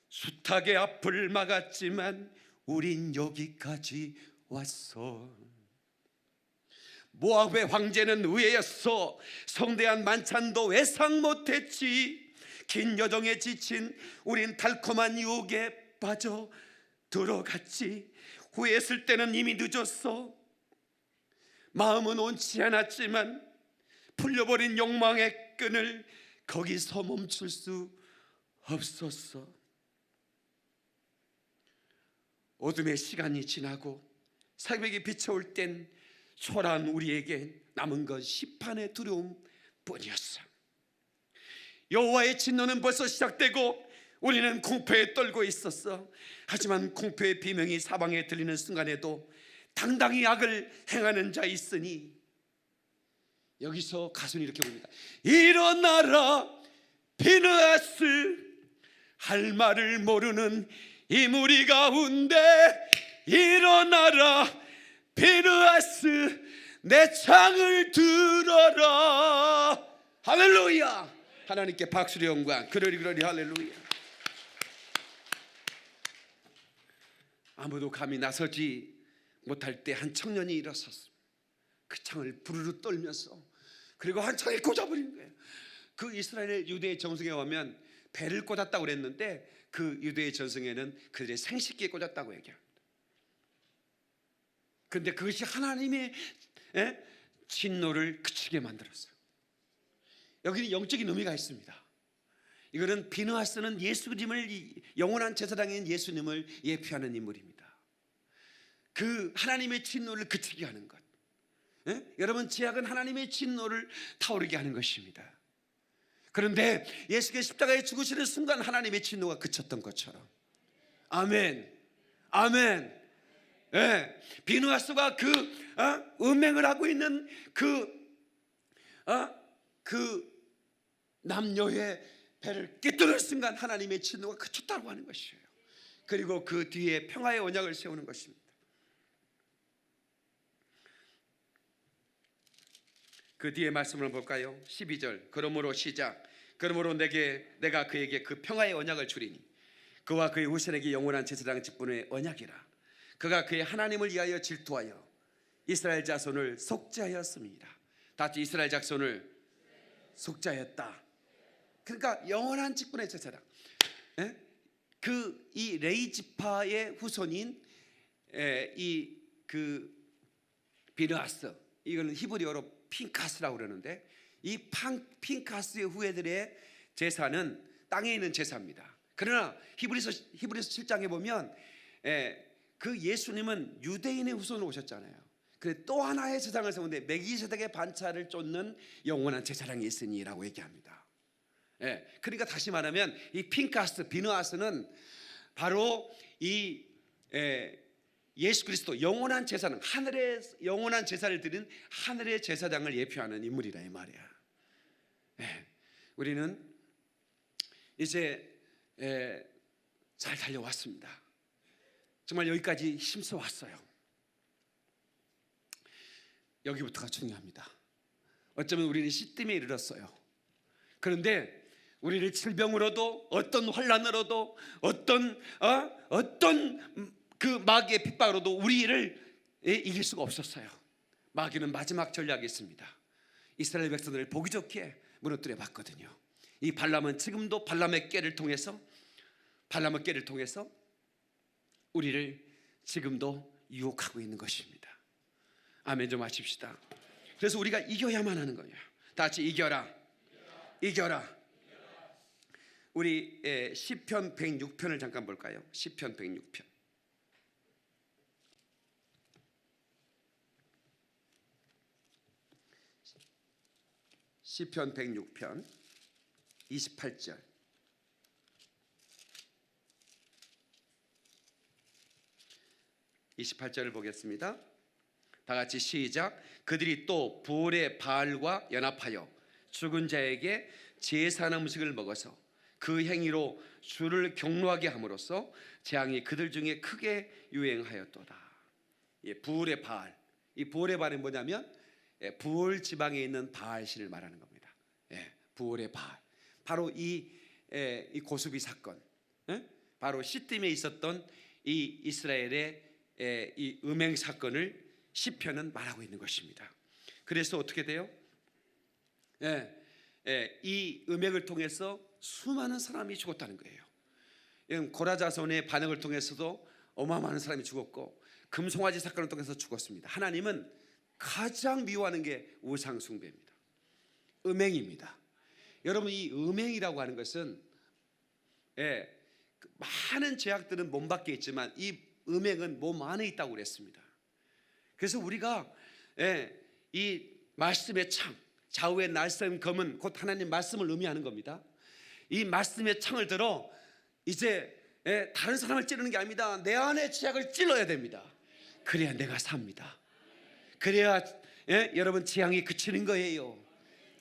숱하게 앞을 막았지만 우린 여기까지 왔어. 모압의 황제는 의회였어. 성대한 만찬도 예상 못했지. 긴 여정에 지친 우린 달콤한 유혹에 빠져 들어갔지. 후회했을 때는 이미 늦었어. 마음은 온치 않았지만 풀려버린 욕망의 끈을 거기서 멈출 수 없었어. 어둠의 시간이 지나고 새벽이 비쳐올 땐 초라한 우리에게 남은 건 심판의 두려움 뿐이었어. 여호와의 진노는 벌써 시작되고 우리는 공포에 떨고 있었어. 하지만 공포의 비명이 사방에 들리는 순간에도 당당히 악을 행하는 자 있으니, 여기서 가수는 이렇게 부릅니다. 일어나라 비느하스, 할 말을 모르는 이 무리 가운데 일어나라 비느하스 내 창을 들어라. 할렐루야. 하나님께 박수의 영광. 그러리 그러리 할렐루야. 아무도 감히 나서지 못할 때 한 청년이 일어섰습니다. 그 창을 부르르 떨면서, 그리고 한 창에 꽂아버린 거예요. 그 이스라엘 유대의 정성에 오면 배를 꽂았다고 그랬는데 그 유대의 전성에는 그들의 생식기에 꽂았다고 얘기합니다. 그런데 그것이 하나님의 진노를 그치게 만들었어요. 여기는 영적인 의미가 있습니다. 이거는 비느하스는 예수님을, 영원한 제사장인 예수님을 예표하는 인물입니다. 그 하나님의 진노를 그치게 하는 것. 여러분, 죄악은 하나님의 진노를 타오르게 하는 것입니다. 그런데 예수께서 십자가에 죽으시는 순간 하나님의 진노가 그쳤던 것처럼, 아멘, 아멘. 비느하스가 그 음행을 하고 있는 그 남녀의 배를 꿰뚫는 순간 하나님의 진노가 그쳤다고 하는 것이에요. 그리고 그 뒤에 평화의 언약을 세우는 것입니다. 그 뒤에 말씀을 볼까요? 12절. 그러므로 시작. 그러므로 내가 그에게 그 평화의 언약을 주리니 그와 그의 후손에게 영원한 제사장 직분의 언약이라. 그가 그의 하나님을 위하여 질투하여 이스라엘 자손을 속죄하였습니다. 다 같이 이스라엘 자손을 속죄하였다. 그러니까 영원한 직분의 제사장. 이 레위 지파의 후손인 그 비느하스, 이거는 히브리어로 핀카스라고 그러는데, 이 핀카스의 후예들의 제사는 땅에 있는 제사입니다. 그러나 히브리서 7장에 보면 그 예수님은 유대인의 후손으로 오셨잖아요. 그래 또 하나의 제사장을 세우는데 멜기세덱의 반차를 쫓는 영원한 제사장이 있으니라고 얘기합니다. 그러니까 다시 말하면 이 핀카스, 비느하스는 바로 이 예수 그리스도 영원한 제사는, 하늘의 영원한 제사를 드린 하늘의 제사장을 예표하는 인물이라 이 말이야. 우리는 이제 잘 달려왔습니다. 정말 여기까지 힘써 왔어요. 여기부터가 중요합니다. 어쩌면 우리는 시뜸에 이르렀어요. 그런데 우리를 질병으로도, 어떤 환난으로도, 어떤 그 마귀의 핍박으로도 우리를 이길 수가 없었어요. 마귀는 마지막 전략이 있습니다. 이스라엘 백성들을 보기 좋게 무너뜨려 봤거든요. 이 발람은 지금도 발람의 꾀를 통해서 우리를 지금도 유혹하고 있는 것입니다. 아멘 좀 하십시다. 그래서 우리가 이겨야만 하는 거예요. 다 같이 이겨라. 우리 시편 106편을 잠깐 볼까요? 시편 106편. 시편 106편 28절. (28절을) 보겠습니다. 다 같이 시작. 그들이 또 부올의 바알과 연합하여 죽은 자에게 제사하는 음식을 먹어서 그 행위로 주를 경노하게 함으로써 재앙이 그들 중에 크게 유행하였도다. 부올의 바알. 이 부올의 바알은 뭐냐면 부올 지방에 있는 바알신을 말하는 겁니다. 부올의 바알. 바로 이 고수비 사건, 바로 시딤에 있었던 이 이스라엘의 이 음행 사건을 시편은 말하고 있는 것입니다. 그래서 어떻게 돼요? 이 음행을 통해서 수많은 사람이 죽었다는 거예요. 고라자손의 반역을 통해서도 어마어마한 사람이 죽었고, 금송아지 사건을 통해서 죽었습니다. 하나님은 가장 미워하는 게 우상 숭배입니다. 음행입니다. 여러분, 이 음행이라고 하는 것은 많은 죄악들은 몸 밖에 있지만 이 음행은 몸 안에 있다고 그랬습니다. 그래서 우리가 이 말씀의 창, 좌우의 날쌘 검은 곧 하나님 말씀을 의미하는 겁니다. 이 말씀의 창을 들어 이제 다른 사람을 찌르는 게 아닙니다. 내 안의 죄악을 찔러야 됩니다. 그래야 내가 삽니다. 그래야 여러분 재앙이 그치는 거예요.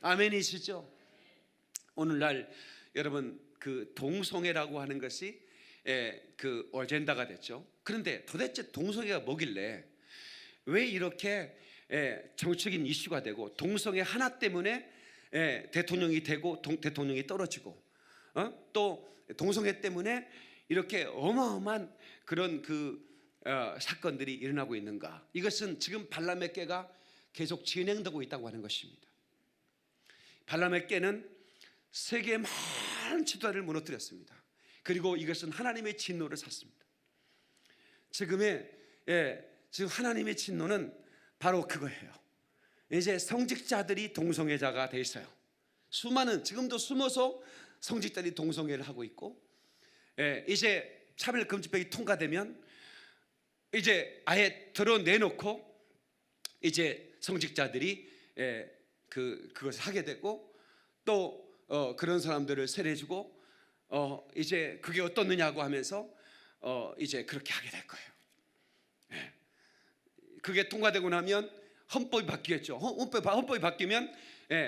아멘이시죠? 오늘날 여러분 그 동성애라고 하는 것이 그 어젠다가 됐죠. 그런데 도대체 동성애가 뭐길래 왜 이렇게 정치적인 이슈가 되고 동성애 하나 때문에 대통령이 되고 대통령이 떨어지고 또 동성애 때문에 이렇게 어마어마한 그런 사건들이 일어나고 있는가? 이것은 지금 발람의 꾀가 계속 진행되고 있다고 하는 것입니다. 발람의 꾀는 세계의 많은 지도자를 무너뜨렸습니다. 그리고 이것은 하나님의 진노를 샀습니다. 지금 하나님의 진노는 바로 그거예요. 이제 성직자들이 동성애자가 돼 있어요. 지금도 숨어서 성직자들이 동성애를 하고 있고, 이제 차별금지법이 통과되면 이제 아예 드러내놓고 이제 성직자들이 그것을 하게 되고, 또 그런 사람들을 세례주고 이제 그게 어떻느냐고 하면서 이제 그렇게 하게 될 거예요. 그게 통과되고 나면 헌법이 바뀌겠죠. 헌법이 바뀌면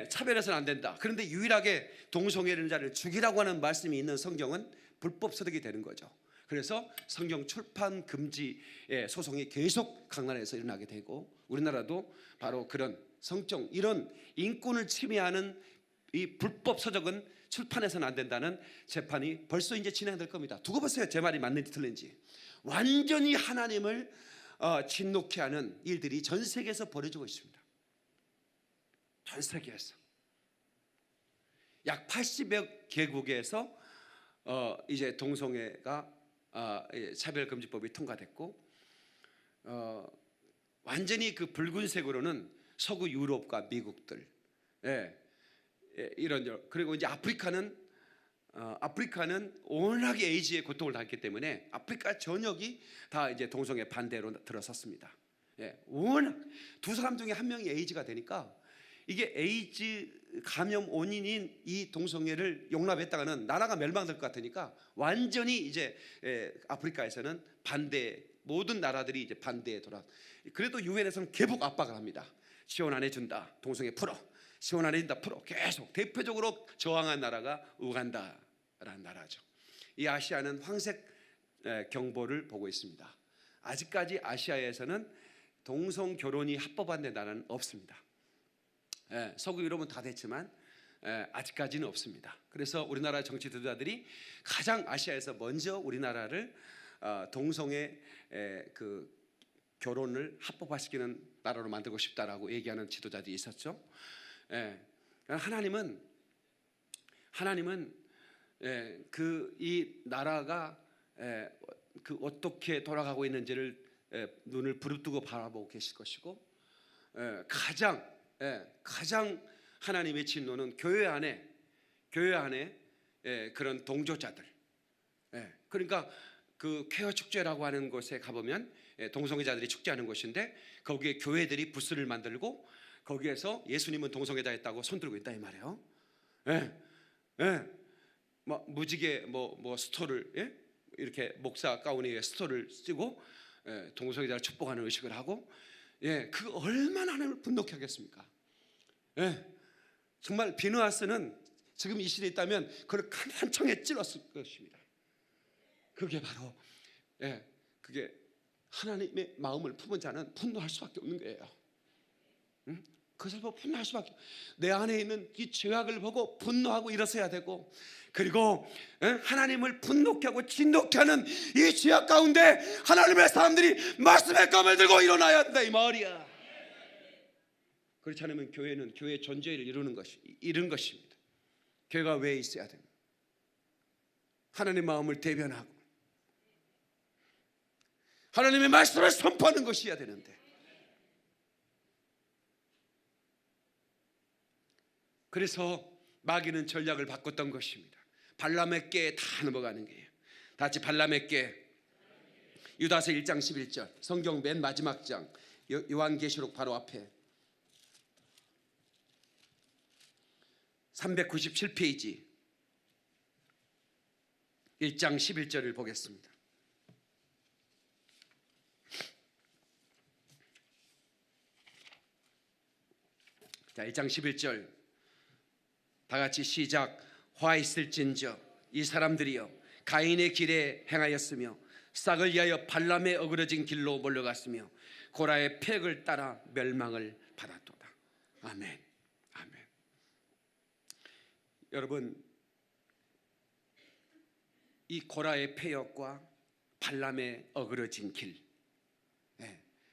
차별해서는 안 된다. 그런데 유일하게 동성애를 자를 죽이라고 하는 말씀이 있는 성경은 불법 소득이 되는 거죠. 그래서 성경 출판 금지 소송이 계속 강나라에서 일어나게 되고, 우리나라도 바로 그런 성적 이런 인권을 침해하는 이 불법 서적은 출판해서는 안 된다는 재판이 벌써 이제 진행될 겁니다. 두고 보세요. 제 말이 맞는지 틀린지. 완전히 하나님을 진노케 하는 일들이 전 세계에서 벌어지고 있습니다. 전 세계에서 약 80여 개국에서 이제 동성애가 차별금지법이 통과됐고, 완전히 그 붉은색으로는 서구 유럽과 미국들, 이런, 그리고 이제 아프리카는 워낙에 에이즈의 고통을 당했기 때문에 아프리카 전역이 다 이제 동성애 반대로 들어섰습니다. 워낙 두 사람 중에 한 명이 에이즈가 되니까 이게 에이즈 감염 원인인 이 동성애를 용납했다가는 나라가 멸망될 것 같으니까 완전히 이제 아프리카에서는 반대, 모든 나라들이 이제 반대에 돌아. 그래도 유엔에서는 계속 압박을 합니다. 지원 안 해준다, 동성애 풀어, 지원 안 해준다, 풀어. 계속 대표적으로 저항한 나라가 우간다라는 나라죠. 이 아시아는 황색 경보를 보고 있습니다. 아직까지 아시아에서는 동성 결혼이 합법화된 나라는 없습니다. 서구 유럽은 다 됐지만 아직까지는 없습니다. 그래서 우리나라 정치 지도자들이 가장 아시아에서 먼저 우리나라를 동성애 그 결혼을 합법화시키는 나라로 만들고 싶다라고 얘기하는 지도자들이 있었죠. 하나님은 이 나라가 그 어떻게 돌아가고 있는지를 눈을 부릅뜨고 바라보고 계실 것이고, 가장 하나님의 진노는 교회 안에 그런 동조자들. 그러니까 그 퀘어 축제라고 하는 곳에 가보면 동성애자들이 축제하는 곳인데, 거기에 교회들이 부스를 만들고 거기에서 예수님은 동성애자 했다고 손들고 있다 이 말이에요. 뭐 무지개 스토를 이렇게 목사 가운 위에 스토를 쓰고 동성애자를 축복하는 의식을 하고, 그 얼마나 하나님을 분노케 하겠습니까? 정말 비누아스는 지금 이 시대에 있다면 그걸 한 청에 찔렀을 것입니다. 그게 바로 그게 하나님의 마음을 품은 자는 분노할 수밖에 없는 거예요. 그것을 보고 분노할 수밖에. 내 안에 있는 이 죄악을 보고 분노하고 일어서야 되고, 그리고 하나님을 분노케 하고 진노케 하는 이 죄악 가운데 하나님의 사람들이 말씀의 검을 들고 일어나야 한다 이 말이야. 그렇지 않으면 교회는 교회의 존재를 이룬 것입니다. 교회가 왜 있어야 됩니까? 하나님의 마음을 대변하고 하나님의 말씀을 선포하는 것이어야 되는데, 그래서 마귀는 전략을 바꿨던 것입니다. 발람의 꾀에 다 넘어가는 거예요. 다 같이 발람의 꾀. 유다서 1장 11절, 성경 맨 마지막 장, 요한계시록 바로 앞에 397페이지 1장 11절을 보겠습니다. 자, 1장 11절 다 같이 시작. 화 있을진저 이 사람들이여 가인의 길에 행하였으며 싹을 위하여 발람의 어그러진 길로 몰려갔으며 고라의 폐역을 따라 멸망을 받았도다. 아멘. 아멘. 여러분, 이 고라의 폐역과 발람의 어그러진 길,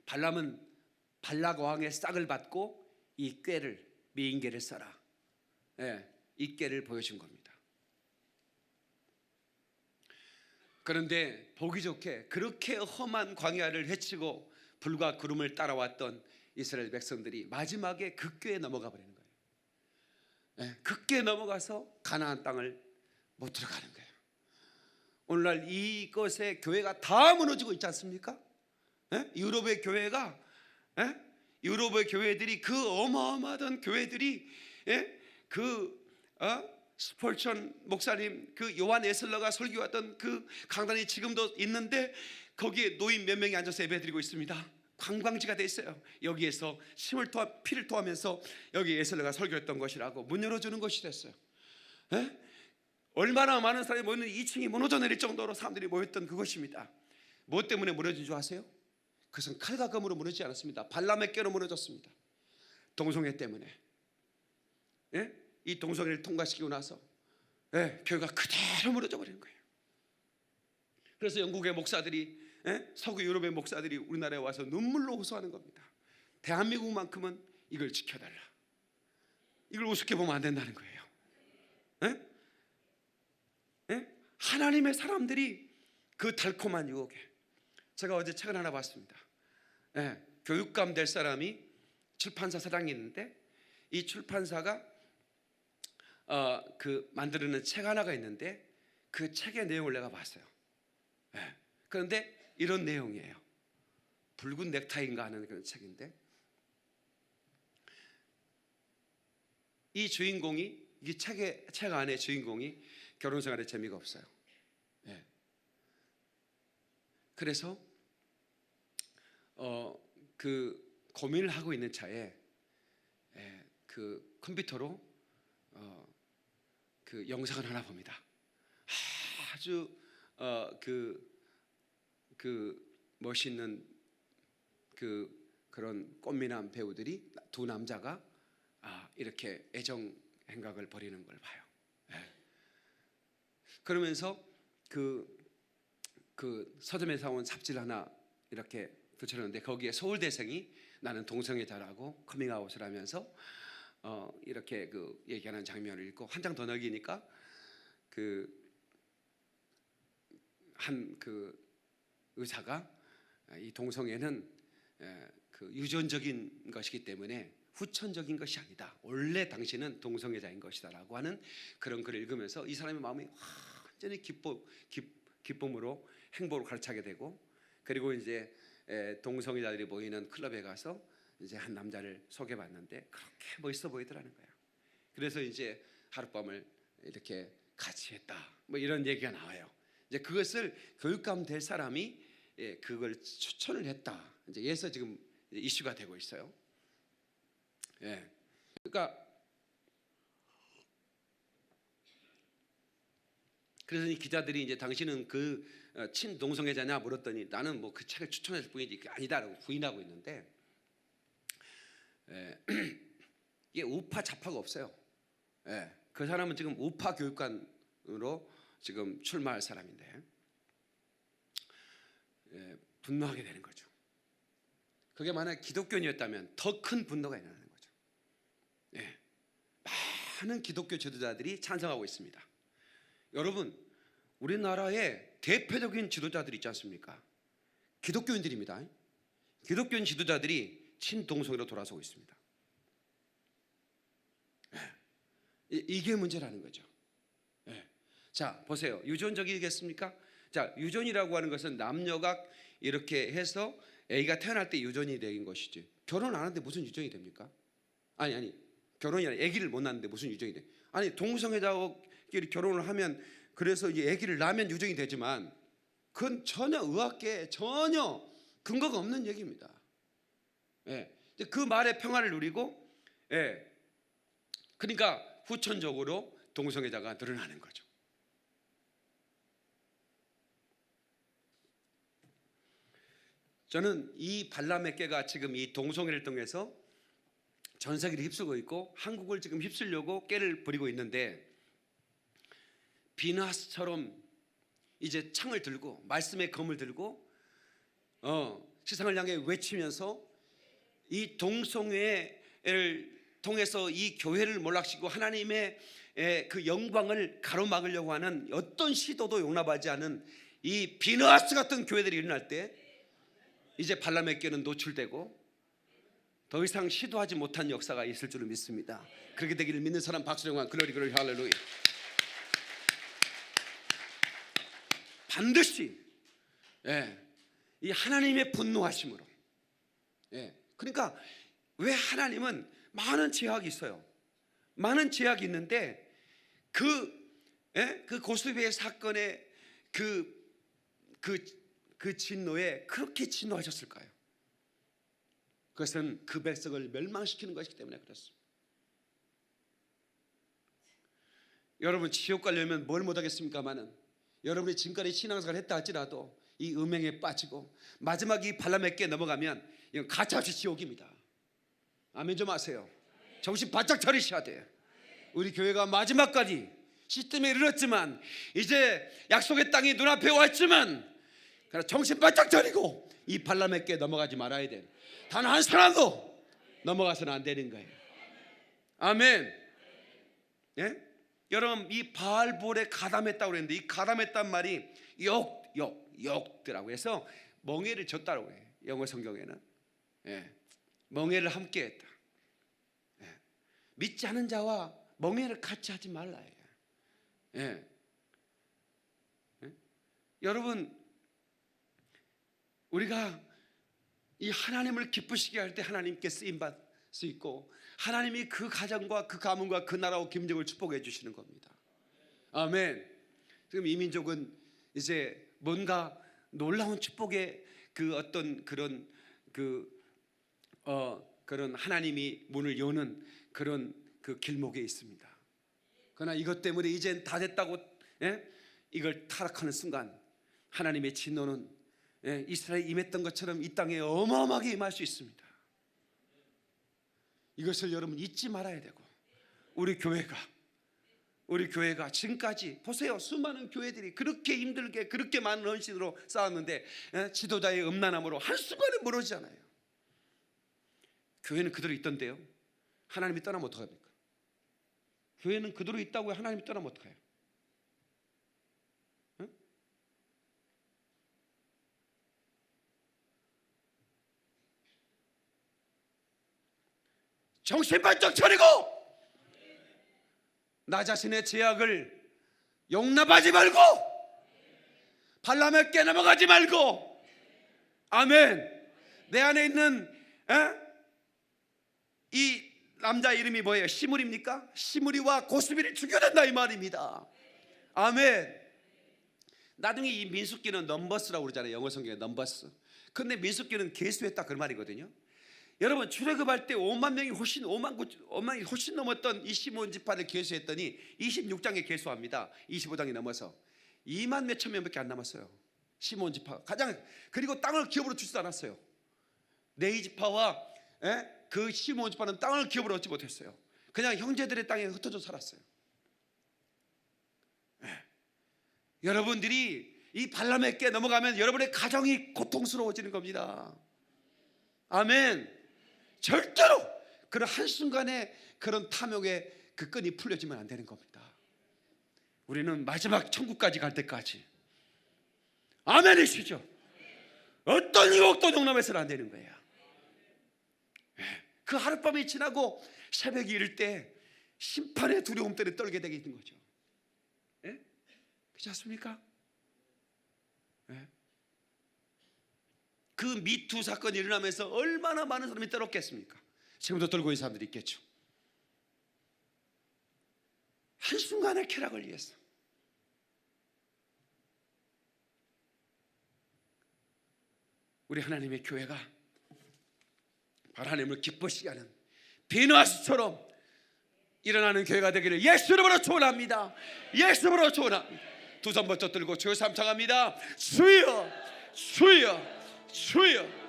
발람은 발락 왕의 싹을 받고 이 꾀를, 미인계를 써라, 이 꾀를 보여준 겁니다. 그런데 보기 좋게 그렇게 험한 광야를 헤치고 불과 구름을 따라왔던 이스라엘 백성들이 마지막에 그 꾀에 넘어가 버리는 거예요. 그 꾀에 넘어가서 가나안 땅을 못 들어가는 거예요. 오늘날 이것의 교회가 다 무너지고 있지 않습니까? 유럽의 교회가, 유럽의 교회들이, 그 어마어마하던 교회들이, 스폴천 목사님, 그 요한 에슬러가 설교하던 그 강단이 지금도 있는데 거기에 노인 몇 명이 앉아서 예배드리고 있습니다. 관광지가 돼 있어요. 여기에서 힘을 피를 토하면서 여기 에슬러가 설교했던 것이라고 문 열어주는 것이 됐어요. 얼마나 많은 사람이 모이는 2층이 무너져 내릴 정도로 사람들이 모였던 그것입니다. 무엇 때문에 무너진 줄 아세요? 그것은 칼과 검으로 무너지지 않았습니다. 발람의 꾀로 무너졌습니다. 동성애 때문에. 이 동성애를 통과시키고 나서 교회가 그대로 무너져 버리는 거예요. 그래서 영국의 목사들이, 서구 유럽의 목사들이 우리나라에 와서 눈물로 호소하는 겁니다. 대한민국만큼은 이걸 지켜달라. 이걸 우습게 보면 안 된다는 거예요. 하나님의 사람들이 그 달콤한 유혹에, 제가 어제 책을 하나 봤습니다. 교육감 될 사람이 출판사 사장이 있는데 이 출판사가 그 만드는 책 하나가 있는데 그 책의 내용을 내가 봤어요. 그런데 이런 내용이에요. 붉은 넥타이인가 하는 그런 책인데, 이 주인공이, 이 책 안에 주인공이 결혼생활에 재미가 없어요. 그래서 그 고민을 하고 있는 차에 그 컴퓨터로 그 영상을 하나 봅니다. 아주 그 멋있는 그런 꽃미남 배우들이, 두 남자가 이렇게 애정 행각을 벌이는 걸 봐요. 그러면서 그 서점에서 온 잡지를 하나 이렇게 붙여놓는데 거기에 서울대생이 나는 동성애자라고 커밍아웃을 하면서 이렇게 그 얘기하는 장면을 읽고 한 장 더 넘기니까 한 의사가 이 동성애는 그 유전적인 것이기 때문에 후천적인 것이 아니다. 원래 당신은 동성애자인 것이다라고 하는 그런 글을 읽으면서 이 사람의 마음이 완전히 기쁨으로 행복으로 가득 차게 되고, 그리고 이제 동성애자들이 모이는 클럽에 가서 이제 한 남자를 소개받는데 그렇게 멋있어 보이더라는 거예요. 그래서 이제 하룻밤을 이렇게 같이 했다, 뭐 이런 얘기가 나와요. 이제 그것을 교육감 될 사람이 그걸 추천을 했다. 이제 예서 지금 이슈가 되고 있어요. 그러니까 그래서 이 기자들이 이제 당신은 그 친동성애자냐 물었더니 나는 뭐 그 책을 추천했을 뿐이지 그게 아니다라고 부인하고 있는데, 이게 우파 좌파가 없어요. 그 사람은 지금 우파 교육관으로 지금 출마할 사람인데 분노하게 되는 거죠. 그게 만약 기독교인이었다면 더 큰 분노가 일어나는 거죠. 많은 기독교 지도자들이 찬성하고 있습니다. 여러분, 우리나라의 대표적인 지도자들이 있지 않습니까? 기독교인들입니다. 기독교인 지도자들이 친동성애로 돌아서고 있습니다. 이게 문제라는 거죠. 자, 보세요. 유전적이겠습니까? 자, 유전이라고 하는 것은 남녀가 이렇게 해서 A가 태어날 때 유전이 된 것이지, 결혼 안 하는데 무슨 유전이 됩니까? 아니 결혼이 아니라 아기를 못 낳는데 무슨 유전이 돼? 아니 동성애자끼리 결혼을 하면 그래서 이제 아기를 낳으면 유전이 되지만 그건 전혀 의학계에 전혀 근거가 없는 얘기입니다. 그 말의 평화를 누리고, 그러니까 후천적으로 동성애자가 늘어나는 거죠. 저는 이 발람의 깨가 지금 이 동성애를 통해서 전 세계를 휩쓰고 있고 한국을 지금 휩쓰려고 깨를 부리고 있는데, 비나스처럼 이제 창을 들고 말씀의 검을 들고 세상을 향해 외치면서 이 동성애를 통해서 이 교회를 몰락시키고 하나님의 그 영광을 가로막으려고 하는 어떤 시도도 용납하지 않은 이 비너하스 같은 교회들이 일어날 때, 이제 발람의 깨는 노출되고 더 이상 시도하지 못한 역사가 있을 줄을 믿습니다. 그렇게 되기를 믿는 사람 박수 영광 글로리 글로리 할렐루야. 반드시 이 하나님의 분노하심으로. 그러니까 왜 하나님은 많은 제약이 있어요. 많은 제약이 있는데 그 고스톱의 사건의 그 진노에 그렇게 진노하셨을까요? 그것은 그 백성을 멸망시키는 것이기 때문에 그렇습니다. 여러분, 지옥 가려면 뭘 못하겠습니까마는, 여러분이 지금까지 신앙생활을 했다 할지라도 이 음행에 빠지고 마지막 이 발람의 깨 넘어가면 이건 가차없이 지옥입니다. 아멘 좀 하세요. 정신 바짝 차리셔야 돼요. 우리 교회가 마지막까지 시스템에 이르렀지만, 이제 약속의 땅이 눈앞에 왔지만, 그러나 정신 바짝 차리고 이 발람의 깨 넘어가지 말아야 돼요. 단 한 사람도 넘어가서는 안 되는 거예요. 아멘. 여러분, 이 바알볼에 가담했다고 그랬는데, 이 가담했단 말이 욕더라고 해서 멍에를 졌다고 해요. 영어 성경에는 멍에를 함께 했다. 믿지 않은 자와 멍에를 같이 하지 말라 해요. 여러분, 우리가 이 하나님을 기쁘시게 할 때 하나님께 쓰임받을 수 있고, 하나님이 그 가정과 그 가문과 그 나라와 김정을 축복해 주시는 겁니다. 아멘. 지금 이 민족은 이제 뭔가 놀라운 축복의 그 어떤 그런 그런 하나님이 문을 여는 그런 그 길목에 있습니다. 그러나 이것 때문에 이젠 다 됐다고 이걸 타락하는 순간 하나님의 진노는 이스라엘에 임했던 것처럼 이 땅에 어마어마하게 임할 수 있습니다. 이것을 여러분 잊지 말아야 되고, 우리 교회가 지금까지 보세요. 수많은 교회들이 그렇게 힘들게 그렇게 많은 헌신으로 싸웠는데 지도자의 음란함으로 한순간에 무너지잖아요. 교회는 그대로 있던데요, 하나님이 떠나면 어떡합니까? 교회는 그대로 있다고 하나님이 떠나면 어떡해요? 정신 바짝 차리고 나 자신의 죄악을 용납하지 말고, 발람의 깨 넘어가지 말고, 아멘. 내 안에 있는 이 남자 이름이 뭐예요? 시므리입니까? 시므리와 고스비를 죽여야 된다 이 말입니다. 아멘. 나중에 이 민수기는 넘버스라고 그러잖아요. 영어 성경에 넘버스. 근데 민수기는 계수했다 그 말이거든요. 여러분, 출애굽할 때 5만 명이 훨씬 넘었던 이 시몬 지파를 계수했더니 26장에 계수합니다. 25장이 넘어서 2만 몇천 명밖에 안 남았어요. 시몬 지파 그리고 땅을 기업으로 주지도 않았어요. 레위 지파와 그 시몬 지파는 땅을 기업으로 얻지 못했어요. 그냥 형제들의 땅에 흩어져 살았어요. 여러분들이 이 발람의 깨 넘어가면 여러분의 가정이 고통스러워지는 겁니다. 아멘. 절대로 그런 한순간에 그런 탐욕의 그 끈이 풀려지면 안 되는 겁니다. 우리는 마지막 천국까지 갈 때까지 아멘이시죠? 어떤 유혹도 용납해서는 안 되는 거예요. 그 하룻밤이 지나고 새벽이 이를 때 심판의 두려움 때문에 떨게 되게 있는 거죠. 그렇지 않습니까? 그 미투 사건이 일어나면서 얼마나 많은 사람이 떨었겠습니까? 지금도 떨고 있는 사람들이 있겠죠. 한순간의 쾌락을 위해서. 우리 하나님의 교회가 하나님을 기쁘시게 하는 비너하스처럼 일어나는 교회가 되기를 예수 이름으로 축원합니다. 예수 이름으로 축원합니다. 두 손 번쩍 들고 주여 삼창합니다. 주여 주여 주여.